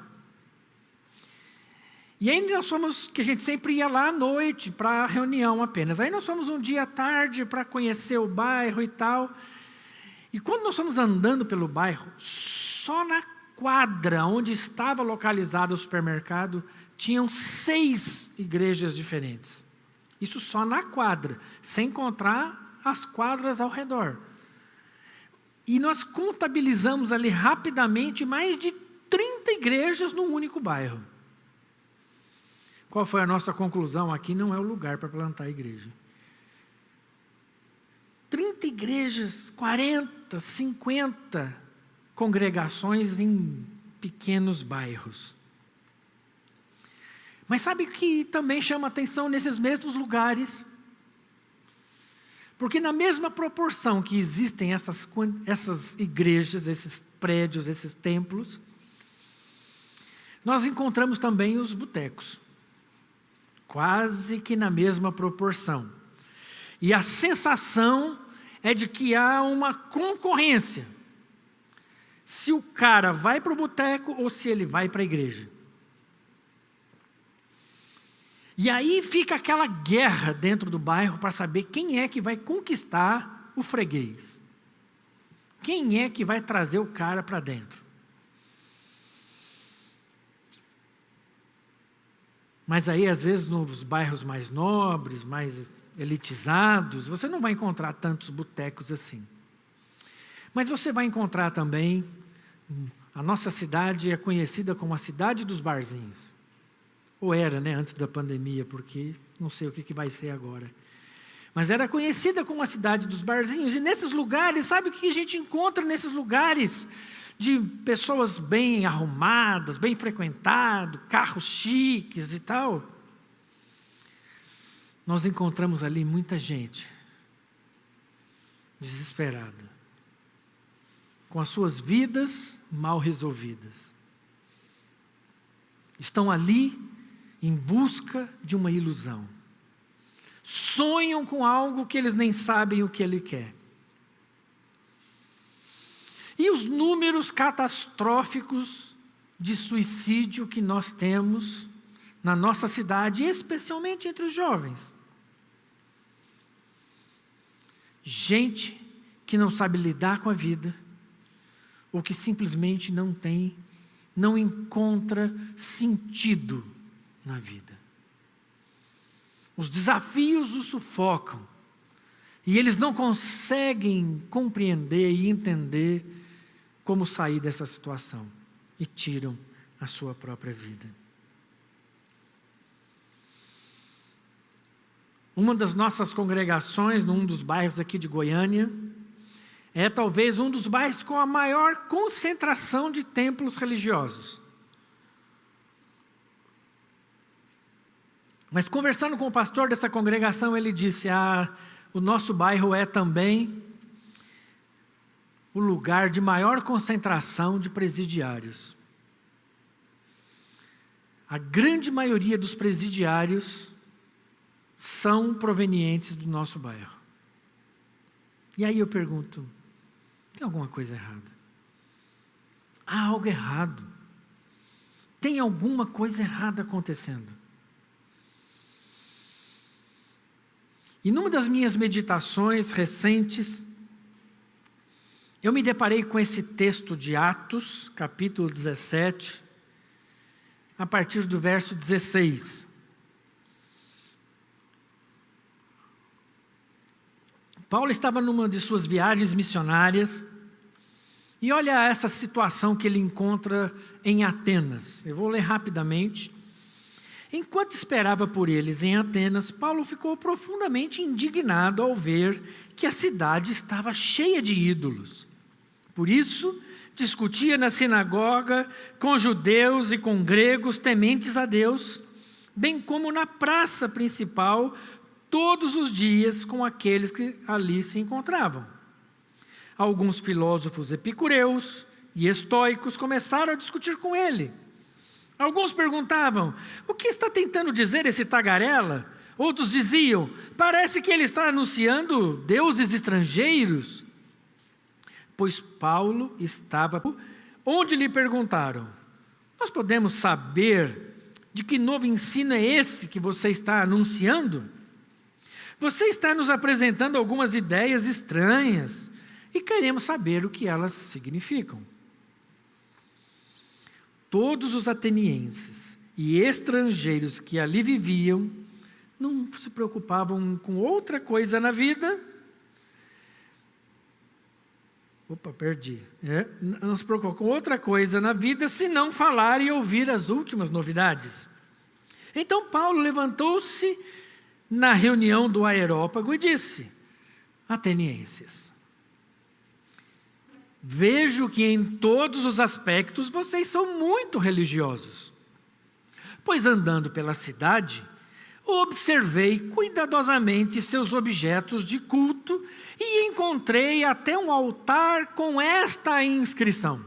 E aí nós fomos, que a gente sempre ia lá à noite para reunião apenas. Aí nós fomos um dia à tarde para conhecer o bairro e tal. E quando nós fomos andando pelo bairro, só na quadra onde estava localizado o supermercado, tinham 6 igrejas diferentes. Isso só na quadra, sem contar as quadras ao redor. E nós contabilizamos ali rapidamente mais de 30 igrejas num único bairro. Qual foi a nossa conclusão? Aqui não é o lugar para plantar a igreja. 30 igrejas, 40, 50 congregações em pequenos bairros. Mas sabe o que também chama atenção nesses mesmos lugares? Porque na mesma proporção que existem essas igrejas, esses prédios, esses templos, nós encontramos também os botecos. Quase que na mesma proporção. E a sensação é de que há uma concorrência. Se o cara vai para o boteco ou se ele vai para a igreja. E aí fica aquela guerra dentro do bairro para saber quem é que vai conquistar o freguês. Quem é que vai trazer o cara para dentro. Mas aí, às vezes, nos bairros mais nobres, mais elitizados, você não vai encontrar tantos botecos assim. Mas você vai encontrar também, a nossa cidade é conhecida como a cidade dos barzinhos. Ou era, né, antes da pandemia, porque não sei o que vai ser agora. Mas era conhecida como a cidade dos barzinhos. E nesses lugares, sabe o que a gente encontra nesses lugares? De pessoas bem arrumadas, bem frequentadas, carros chiques e tal. Nós encontramos ali muita gente desesperada, com as suas vidas mal resolvidas. Estão ali em busca de uma ilusão. Sonham com algo que eles nem sabem o que ele quer. E os números catastróficos de suicídio que nós temos na nossa cidade, especialmente entre os jovens. Gente que não sabe lidar com a vida, ou que simplesmente não encontra sentido na vida. Os desafios os sufocam, e eles não conseguem compreender e entender como sair dessa situação, e tiram a sua própria vida. Uma das nossas congregações, num dos bairros aqui de Goiânia, é talvez um dos bairros com a maior concentração de templos religiosos. Mas conversando com o pastor dessa congregação, ele disse, o nosso bairro é também o lugar de maior concentração de presidiários. a grande maioria dos presidiários são provenientes do nosso bairro. E aí eu pergunto, tem alguma coisa errada? Há algo errado. Tem alguma coisa errada acontecendo. E numa das minhas meditações recentes, eu me deparei com esse texto de Atos, capítulo 17, a partir do verso 16. Paulo estava numa de suas viagens missionárias, e olha essa situação que ele encontra em Atenas. Eu vou ler rapidamente. Enquanto esperava por eles em Atenas, Paulo ficou profundamente indignado ao ver que a cidade estava cheia de ídolos. Por isso, discutia na sinagoga com judeus e com gregos tementes a Deus, bem como na praça principal, todos os dias com aqueles que ali se encontravam. Alguns filósofos epicureus e estoicos começaram a discutir com ele. Alguns perguntavam, o que está tentando dizer esse tagarela? Outros diziam, parece que ele está anunciando deuses estrangeiros. Pois Paulo estava onde lhe perguntaram, nós podemos saber de que novo ensino é esse que você está anunciando? Você está nos apresentando algumas ideias estranhas e queremos saber o que elas significam. Todos os atenienses e estrangeiros que ali viviam não se preocupavam com outra coisa na vida. Não se preocupavam com outra coisa na vida senão falar e ouvir as últimas novidades. Então Paulo levantou-se na reunião do Areópago e disse, atenienses, vejo que em todos os aspectos vocês são muito religiosos. Pois andando pela cidade, observei cuidadosamente seus objetos de culto e encontrei até um altar com esta inscrição: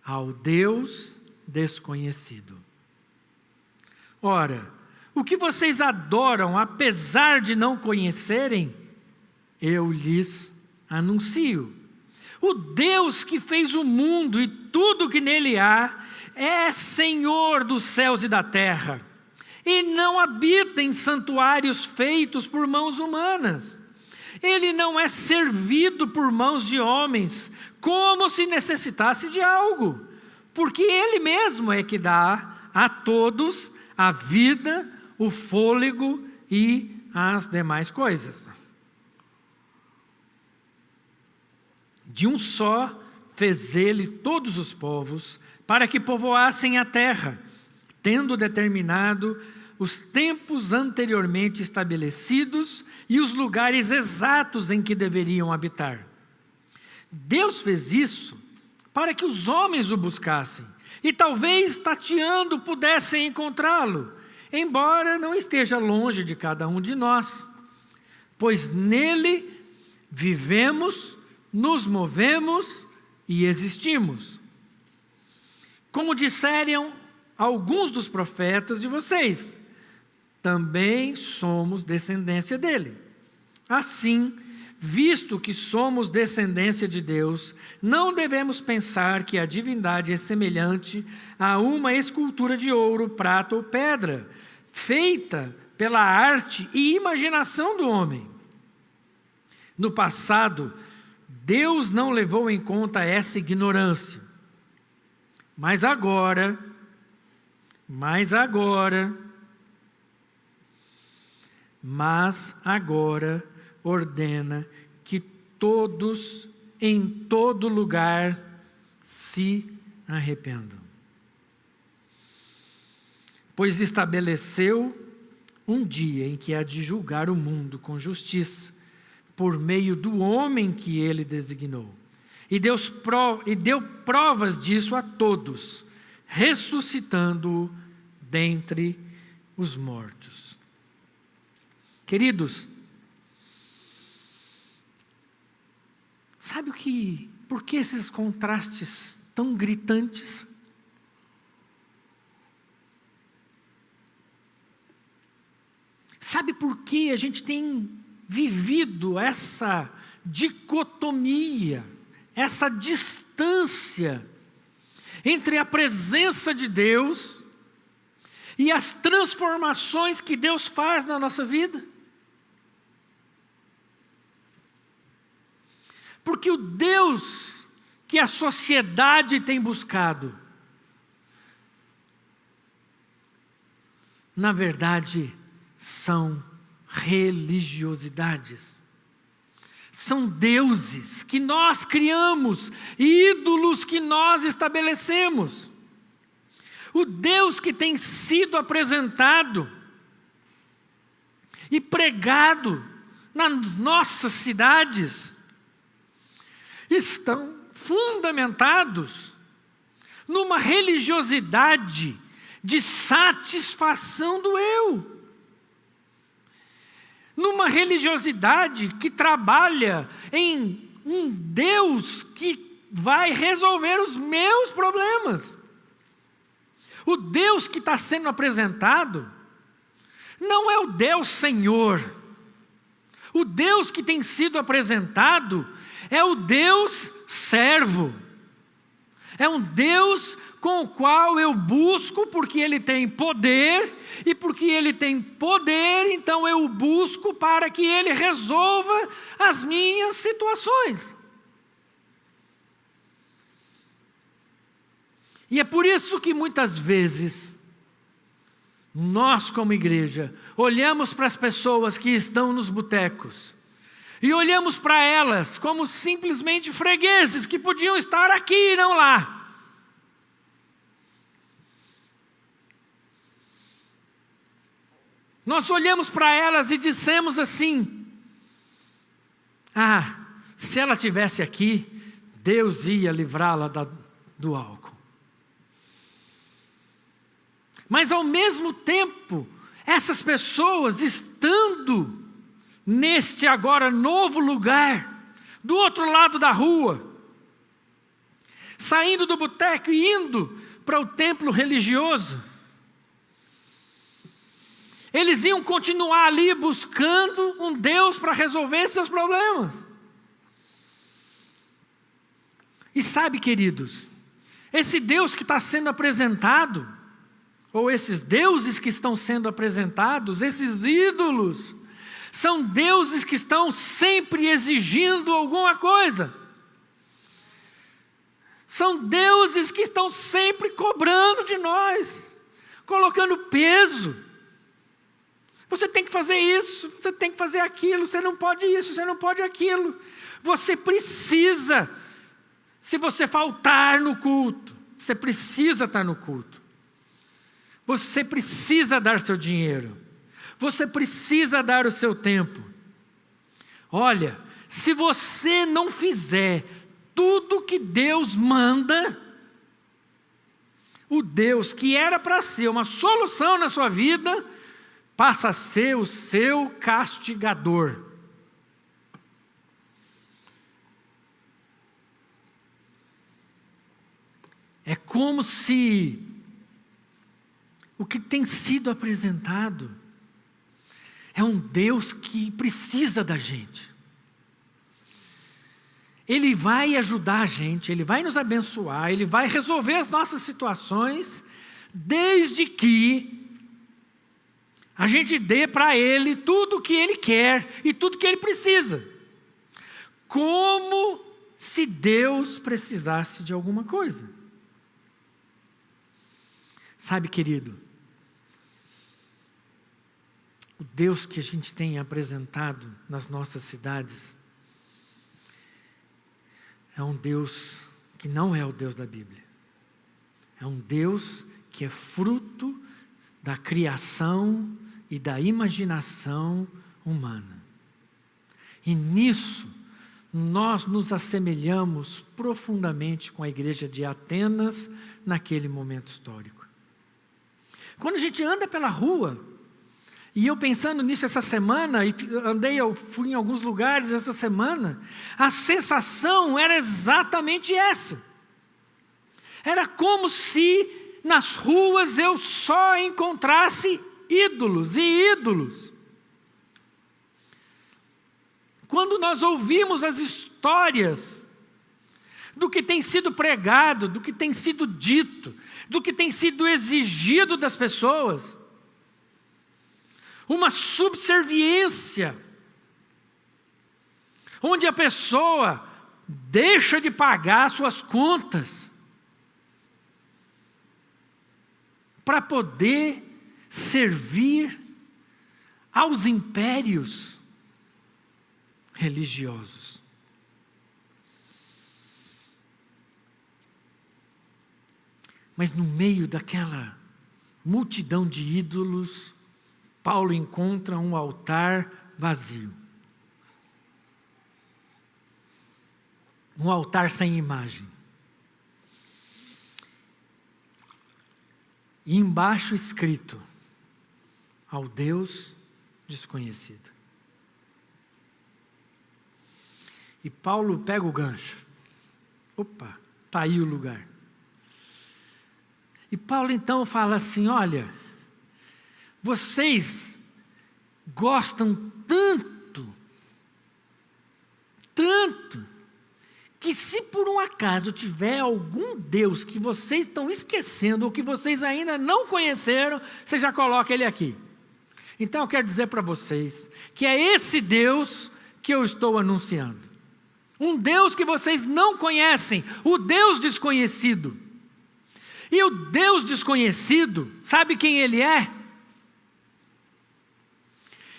ao Deus desconhecido. Ora, o que vocês adoram, apesar de não conhecerem, eu lhes anuncio. O Deus que fez o mundo e tudo que nele há é Senhor dos céus e da terra, e não habita em santuários feitos por mãos humanas. Ele não é servido por mãos de homens, como se necessitasse de algo, porque Ele mesmo é que dá a todos a vida, o fôlego e as demais coisas. De um só fez Ele todos os povos, para que povoassem a terra, tendo determinado os tempos anteriormente estabelecidos e os lugares exatos em que deveriam habitar. Deus fez isso para que os homens o buscassem, e talvez tateando pudessem encontrá-lo, embora não esteja longe de cada um de nós, pois nele vivemos, nos movemos e existimos. Como disseram alguns dos profetas de vocês, também somos descendência dele. Assim, visto que somos descendência de Deus, não devemos pensar que a divindade é semelhante a uma escultura de ouro, prata ou pedra, feita pela arte e imaginação do homem. No passado, Deus não levou em conta essa ignorância. Mas agora, ordena que todos, em todo lugar, se arrependam. Pois estabeleceu um dia em que há de julgar o mundo com justiça, por meio do homem que ele designou. E deu provas disso a todos, ressuscitando-o dentre os mortos. Queridos, sabe por que esses contrastes tão gritantes? Sabe por que a gente tem vivido essa dicotomia, essa distância entre a presença de Deus e as transformações que Deus faz na nossa vida? Porque o Deus que a sociedade tem buscado, na verdade, são religiosidades. São deuses que nós criamos, ídolos que nós estabelecemos. O Deus que tem sido apresentado e pregado nas nossas cidades estão fundamentados numa religiosidade de satisfação do eu. Numa religiosidade que trabalha em um Deus que vai resolver os meus problemas. O Deus que está sendo apresentado não é o Deus Senhor. O Deus que tem sido apresentado é o Deus servo. É um Deus com o qual eu busco porque Ele tem poder, e porque Ele tem poder, então eu o busco para que Ele resolva as minhas situações. E é por isso que muitas vezes, nós como igreja, olhamos para as pessoas que estão nos botecos, e olhamos para elas como simplesmente fregueses que podiam estar aqui e não lá. Nós olhamos para elas e dissemos assim: ah, se ela estivesse aqui, Deus ia livrá-la do álcool. Mas ao mesmo tempo, essas pessoas estando neste agora novo lugar, do outro lado da rua, saindo do boteco e indo para o templo religioso, eles iam continuar ali buscando um Deus para resolver seus problemas. E sabe, queridos, esse Deus que está sendo apresentado, ou esses deuses que estão sendo apresentados, esses ídolos, são deuses que estão sempre exigindo alguma coisa. São deuses que estão sempre cobrando de nós, colocando peso. Você tem que fazer isso, você tem que fazer aquilo, você não pode isso, você não pode aquilo. Você precisa, se você faltar no culto, você precisa estar no culto. Você precisa dar seu dinheiro. Você precisa dar o seu tempo. Olha, se você não fizer tudo que Deus manda, o Deus que era para ser uma solução na sua vida, passa a ser o seu castigador. É como se o que tem sido apresentado é um Deus que precisa da gente. Ele vai ajudar a gente, Ele vai nos abençoar, Ele vai resolver as nossas situações, desde que a gente dê para Ele tudo o que Ele quer e tudo o que Ele precisa. Como se Deus precisasse de alguma coisa. Sabe, querido, o Deus que a gente tem apresentado nas nossas cidades é um Deus que não é o Deus da Bíblia. É um Deus que é fruto da criação e da imaginação humana. E nisso, nós nos assemelhamos profundamente com a igreja de Atenas naquele momento histórico. Quando a gente anda pela rua, e eu pensando nisso essa semana, e fui em alguns lugares essa semana, a sensação era exatamente essa. Era como se nas ruas eu só encontrasse ídolos e ídolos. quando nós ouvimos as histórias do que tem sido pregado, do que tem sido dito, do que tem sido exigido das pessoas, uma subserviência, onde a pessoa deixa de pagar suas contas para poder servir aos impérios religiosos. Mas no meio daquela multidão de ídolos, Paulo encontra um altar vazio. Um altar sem imagem. E embaixo escrito: ao Deus desconhecido. E Paulo pega o gancho. Opa, está aí o lugar. E Paulo então fala assim: olha, vocês gostam tanto, que se por um acaso tiver algum Deus que vocês estão esquecendo ou que vocês ainda não conheceram, você já coloca ele aqui. Então eu quero dizer para vocês que é esse Deus que eu estou anunciando. Um Deus que vocês não conhecem, o Deus desconhecido. E o Deus desconhecido, sabe quem ele é?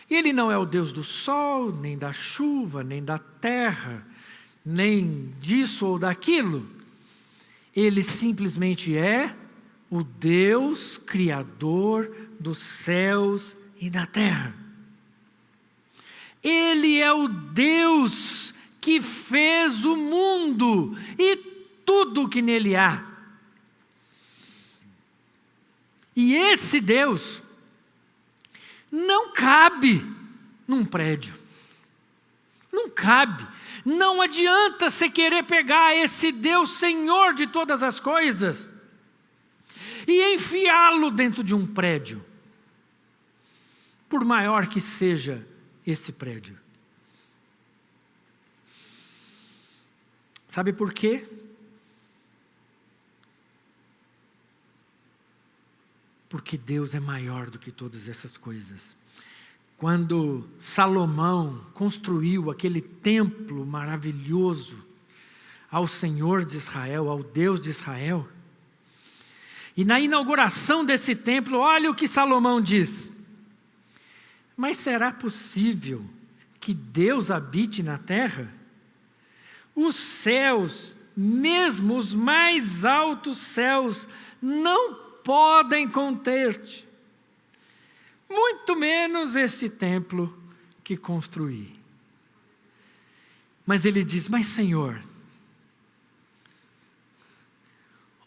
Ele não é o Deus do sol, nem da chuva, nem da terra, nem disso ou daquilo. Ele simplesmente é o Deus criador dos céus e da terra. Ele é o Deus que fez o mundo e tudo o que nele há. E esse Deus não cabe num prédio. Não cabe. Não adianta você querer pegar esse Deus Senhor de todas as coisas e enfiá-lo dentro de um prédio, por maior que seja esse prédio. Sabe por quê? Porque Deus é maior do que todas essas coisas. Quando Salomão construiu aquele templo maravilhoso ao Senhor de Israel, ao Deus de Israel, e na inauguração desse templo, olha o que Salomão diz: mas será possível que Deus habite na terra? Os céus, mesmo os mais altos céus, não podem conter-te, muito menos este templo que construí. Mas ele diz: mas Senhor,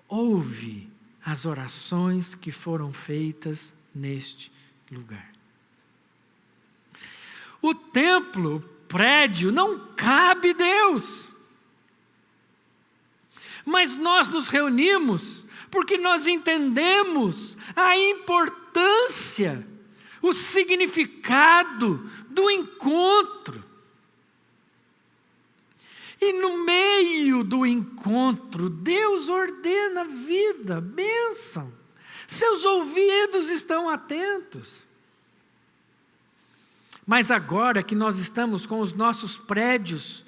ouve as orações que foram feitas neste lugar. O templo, o prédio, não cabe Deus. Mas nós nos reunimos porque nós entendemos a importância, o significado do encontro. E no meio do encontro, Deus ordena vida, bênção. Seus ouvidos estão atentos. Mas agora que nós estamos com os nossos prédios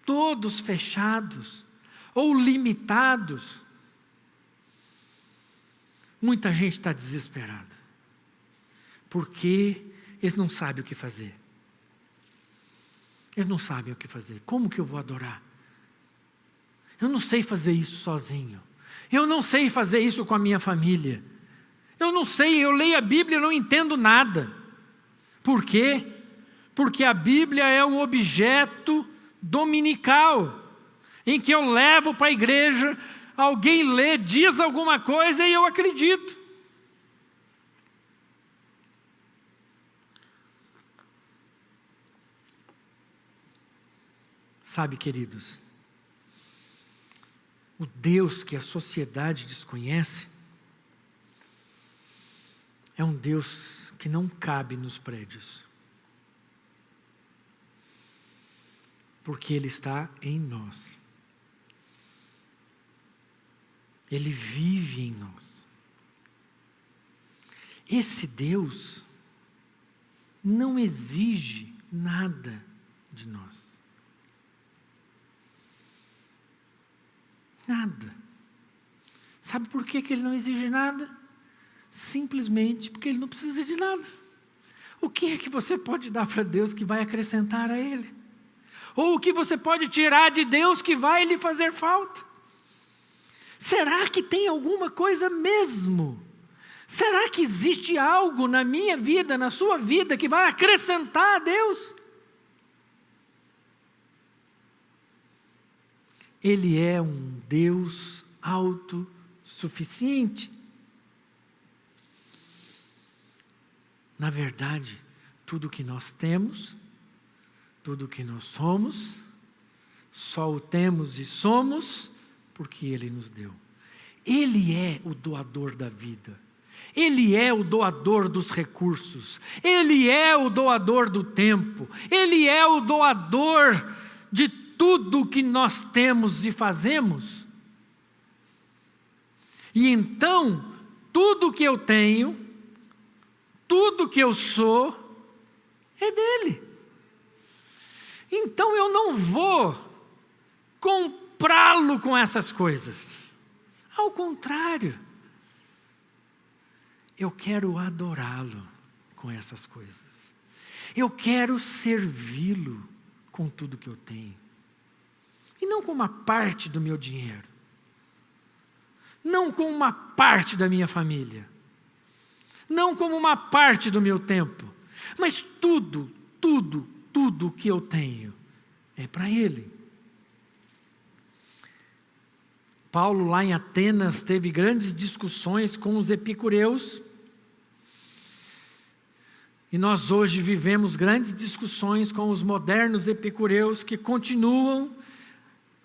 todos fechados ou limitados, muita gente está desesperada, porque eles não sabem o que fazer. Eles não sabem o que fazer. Como que eu vou adorar? Eu não sei fazer isso sozinho. Eu não sei fazer isso com a minha família. Eu não sei, eu leio a Bíblia e não entendo nada. Por quê? Porque a Bíblia é um objeto dominical, em que eu levo para a igreja, alguém lê, diz alguma coisa e eu acredito. Sabe, queridos, o Deus que a sociedade desconhece é um Deus que não cabe nos prédios. Porque Ele está em nós. Ele vive em nós. Esse Deus não exige nada de nós. Nada. Sabe por que Ele não exige nada? Simplesmente porque Ele não precisa de nada. O que é que você pode dar para Deus que vai acrescentar a Ele? Ou o que você pode tirar de Deus que vai lhe fazer falta? Será que tem alguma coisa mesmo? Será que existe algo na minha vida, na sua vida, que vai acrescentar a Deus? Ele é um Deus autossuficiente. Na verdade, tudo que nós temos, tudo que nós somos, só o temos e somos porque Ele nos deu. Ele é o doador da vida. Ele é o doador dos recursos. Ele é o doador do tempo. Ele é o doador de tudo que nós temos e fazemos. E então, tudo que eu tenho, tudo que eu sou, é dele. Então eu não vou comprá-lo com essas coisas. Ao contrário, eu quero adorá-lo com essas coisas. Eu quero servi-lo com tudo que eu tenho. E não com uma parte do meu dinheiro. Não com uma parte da minha família. Não como uma parte do meu tempo. Mas tudo que eu tenho é para Ele. Paulo, lá em Atenas, teve grandes discussões com os epicureus. E nós hoje vivemos grandes discussões com os modernos epicureus que continuam,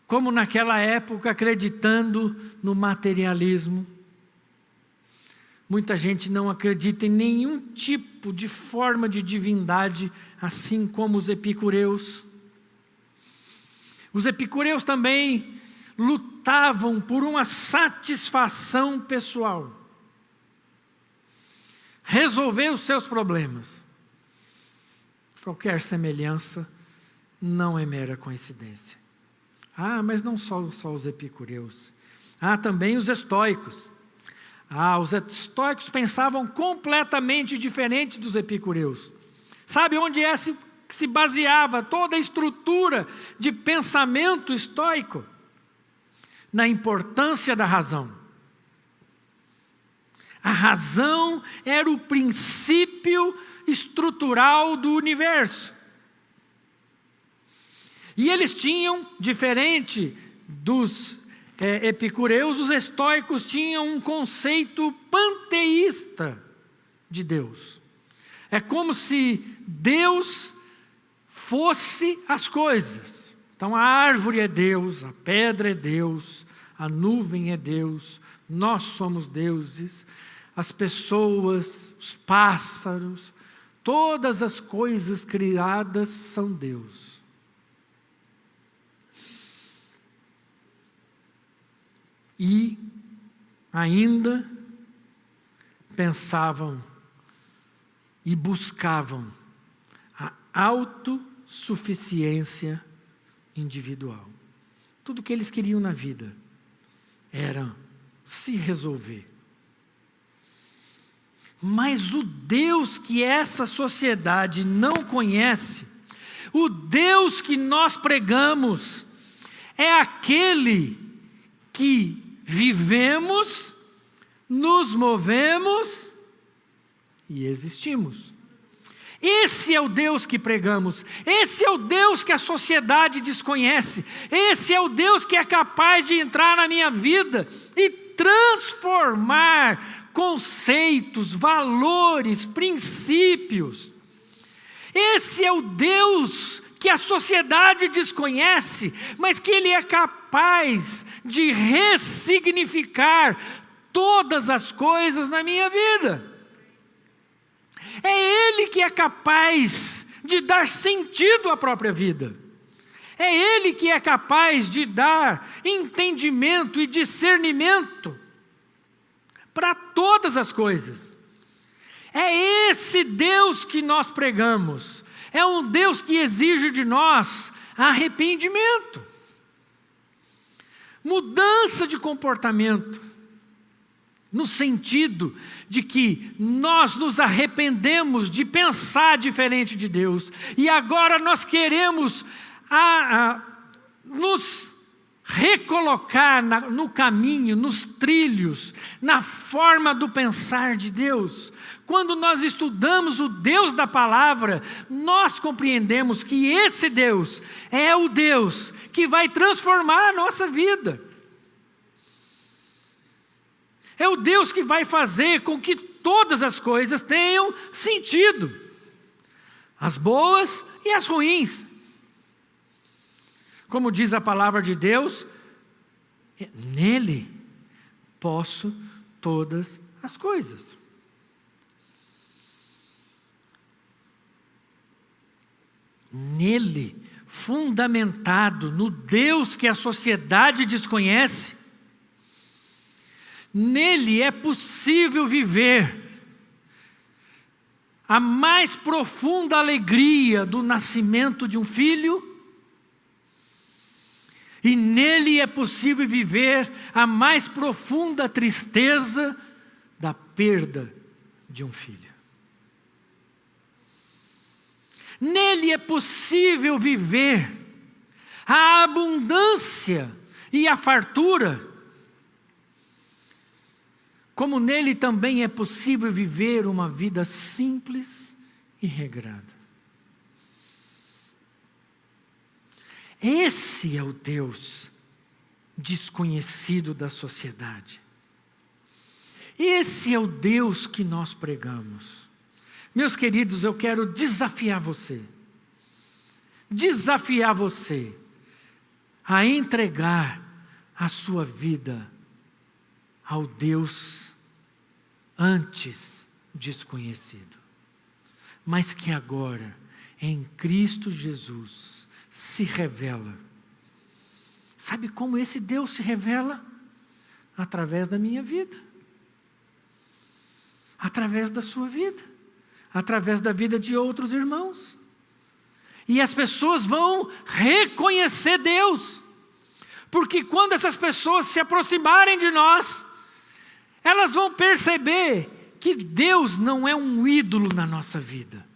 como naquela época, acreditando no materialismo. Muita gente não acredita em nenhum tipo de forma de divindade, assim como os epicureus. Os epicureus também lutavam por uma satisfação pessoal. Resolver os seus problemas. Qualquer semelhança não é mera coincidência. Mas não só os epicureus. Também os estoicos. Os estoicos pensavam completamente diferente dos epicureus. Sabe onde se baseava toda a estrutura de pensamento estoico? Na importância da razão. A razão era o princípio estrutural do universo. E eles tinham, diferente dos epicureus, os estoicos tinham um conceito panteísta de Deus. É como se Deus fosse as coisas. Então a árvore é Deus, a pedra é Deus, a nuvem é Deus, nós somos deuses, as pessoas, os pássaros, todas as coisas criadas são Deus. E ainda pensavam e buscavam a autossuficiência individual. Tudo que eles queriam na vida era se resolver. Mas o Deus que essa sociedade não conhece, o Deus que nós pregamos, é aquele que vivemos, nos movemos e existimos. Esse é o Deus que pregamos, esse é o Deus que a sociedade desconhece, esse é o Deus que é capaz de entrar na minha vida e transformar conceitos, valores, princípios. Esse é o Deus que a sociedade desconhece, mas que Ele é capaz de ressignificar todas as coisas na minha vida. É Ele que é capaz de dar sentido à própria vida. É Ele que é capaz de dar entendimento e discernimento para todas as coisas. É esse Deus que nós pregamos. É um Deus que exige de nós arrependimento, mudança de comportamento, no sentido de que nós nos arrependemos de pensar diferente de Deus, e agora nós queremos nos recolocar no caminho, nos trilhos, na forma do pensar de Deus. Quando nós estudamos o Deus da palavra, nós compreendemos que esse Deus é o Deus que vai transformar a nossa vida. É o Deus que vai fazer com que todas as coisas tenham sentido, as boas e as ruins. Como diz a palavra de Deus, nele posso todas as coisas. Nele, fundamentado no Deus que a sociedade desconhece, nele é possível viver a mais profunda alegria do nascimento de um filho, e nele é possível viver a mais profunda tristeza da perda de um filho. Nele é possível viver a abundância e a fartura, como nele também é possível viver uma vida simples e regrada. Esse é o Deus desconhecido da sociedade. Esse é o Deus que nós pregamos. Meus queridos, eu quero desafiar você a entregar a sua vida ao Deus antes desconhecido, mas que agora, em Cristo Jesus, se revela. Sabe como esse Deus se revela? Através da minha vida, através da sua vida, através da vida de outros irmãos. E as pessoas vão reconhecer Deus, porque quando essas pessoas se aproximarem de nós, elas vão perceber que Deus não é um ídolo na nossa vida.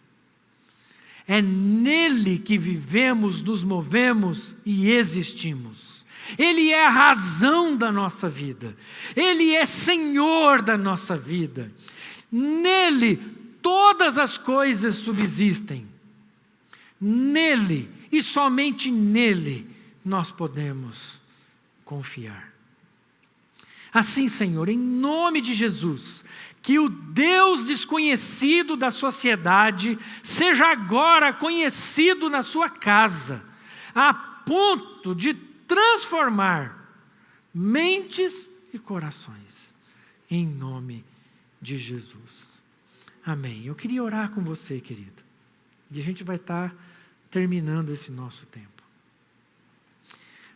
É nele que vivemos, nos movemos e existimos. Ele é a razão da nossa vida. Ele é Senhor da nossa vida. Nele todas as coisas subsistem. Nele e somente nele nós podemos confiar. Assim, Senhor, em nome de Jesus, que o Deus desconhecido da sociedade seja agora conhecido na sua casa, a ponto de transformar mentes e corações, em nome de Jesus. Amém. Eu queria orar com você, querido, e a gente vai estar terminando esse nosso tempo.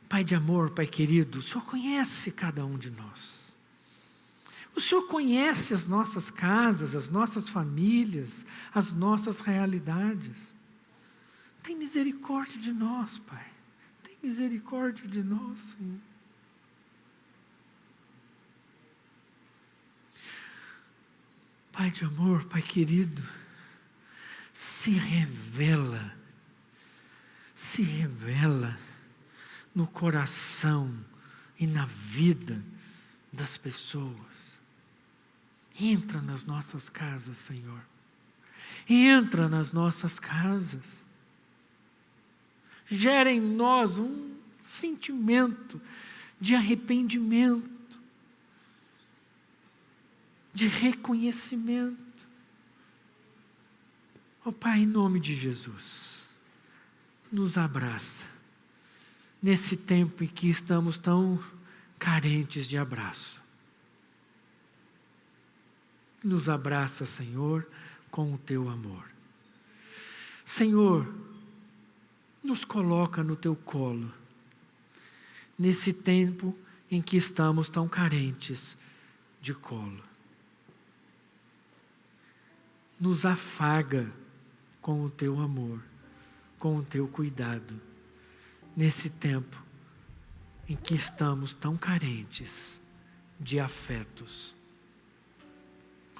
Pai de amor, Pai querido, o Senhor conhece cada um de nós. O Senhor conhece as nossas casas, as nossas famílias, as nossas realidades. Tem misericórdia de nós, Pai. Tem misericórdia de nós, Senhor. Pai de amor, Pai querido, se revela no coração e na vida das pessoas. Entra nas nossas casas, Senhor. Entra nas nossas casas. Gera em nós um sentimento de arrependimento, de reconhecimento. Ó Pai, em nome de Jesus, nos abraça nesse tempo em que estamos tão carentes de abraço. Nos abraça, Senhor, com o teu amor. Senhor, nos coloca no teu colo, nesse tempo em que estamos tão carentes de colo. Nos afaga com o teu amor, com o teu cuidado, nesse tempo em que estamos tão carentes de afetos.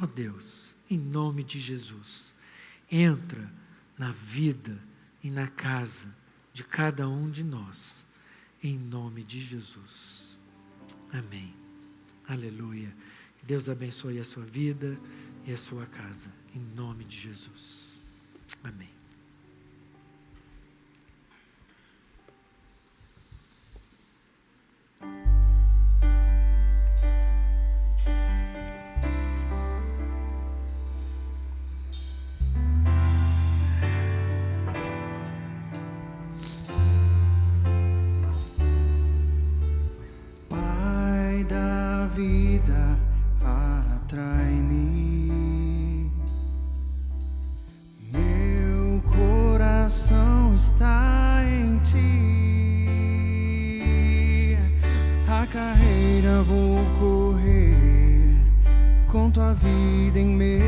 Ó Deus, em nome de Jesus, entra na vida e na casa de cada um de nós, em nome de Jesus. Amém. Aleluia. Que Deus abençoe a sua vida e a sua casa, em nome de Jesus. Amém. Pai da vida, atrai-me. Meu coração está em ti. A carreira vou correr com tua vida em meu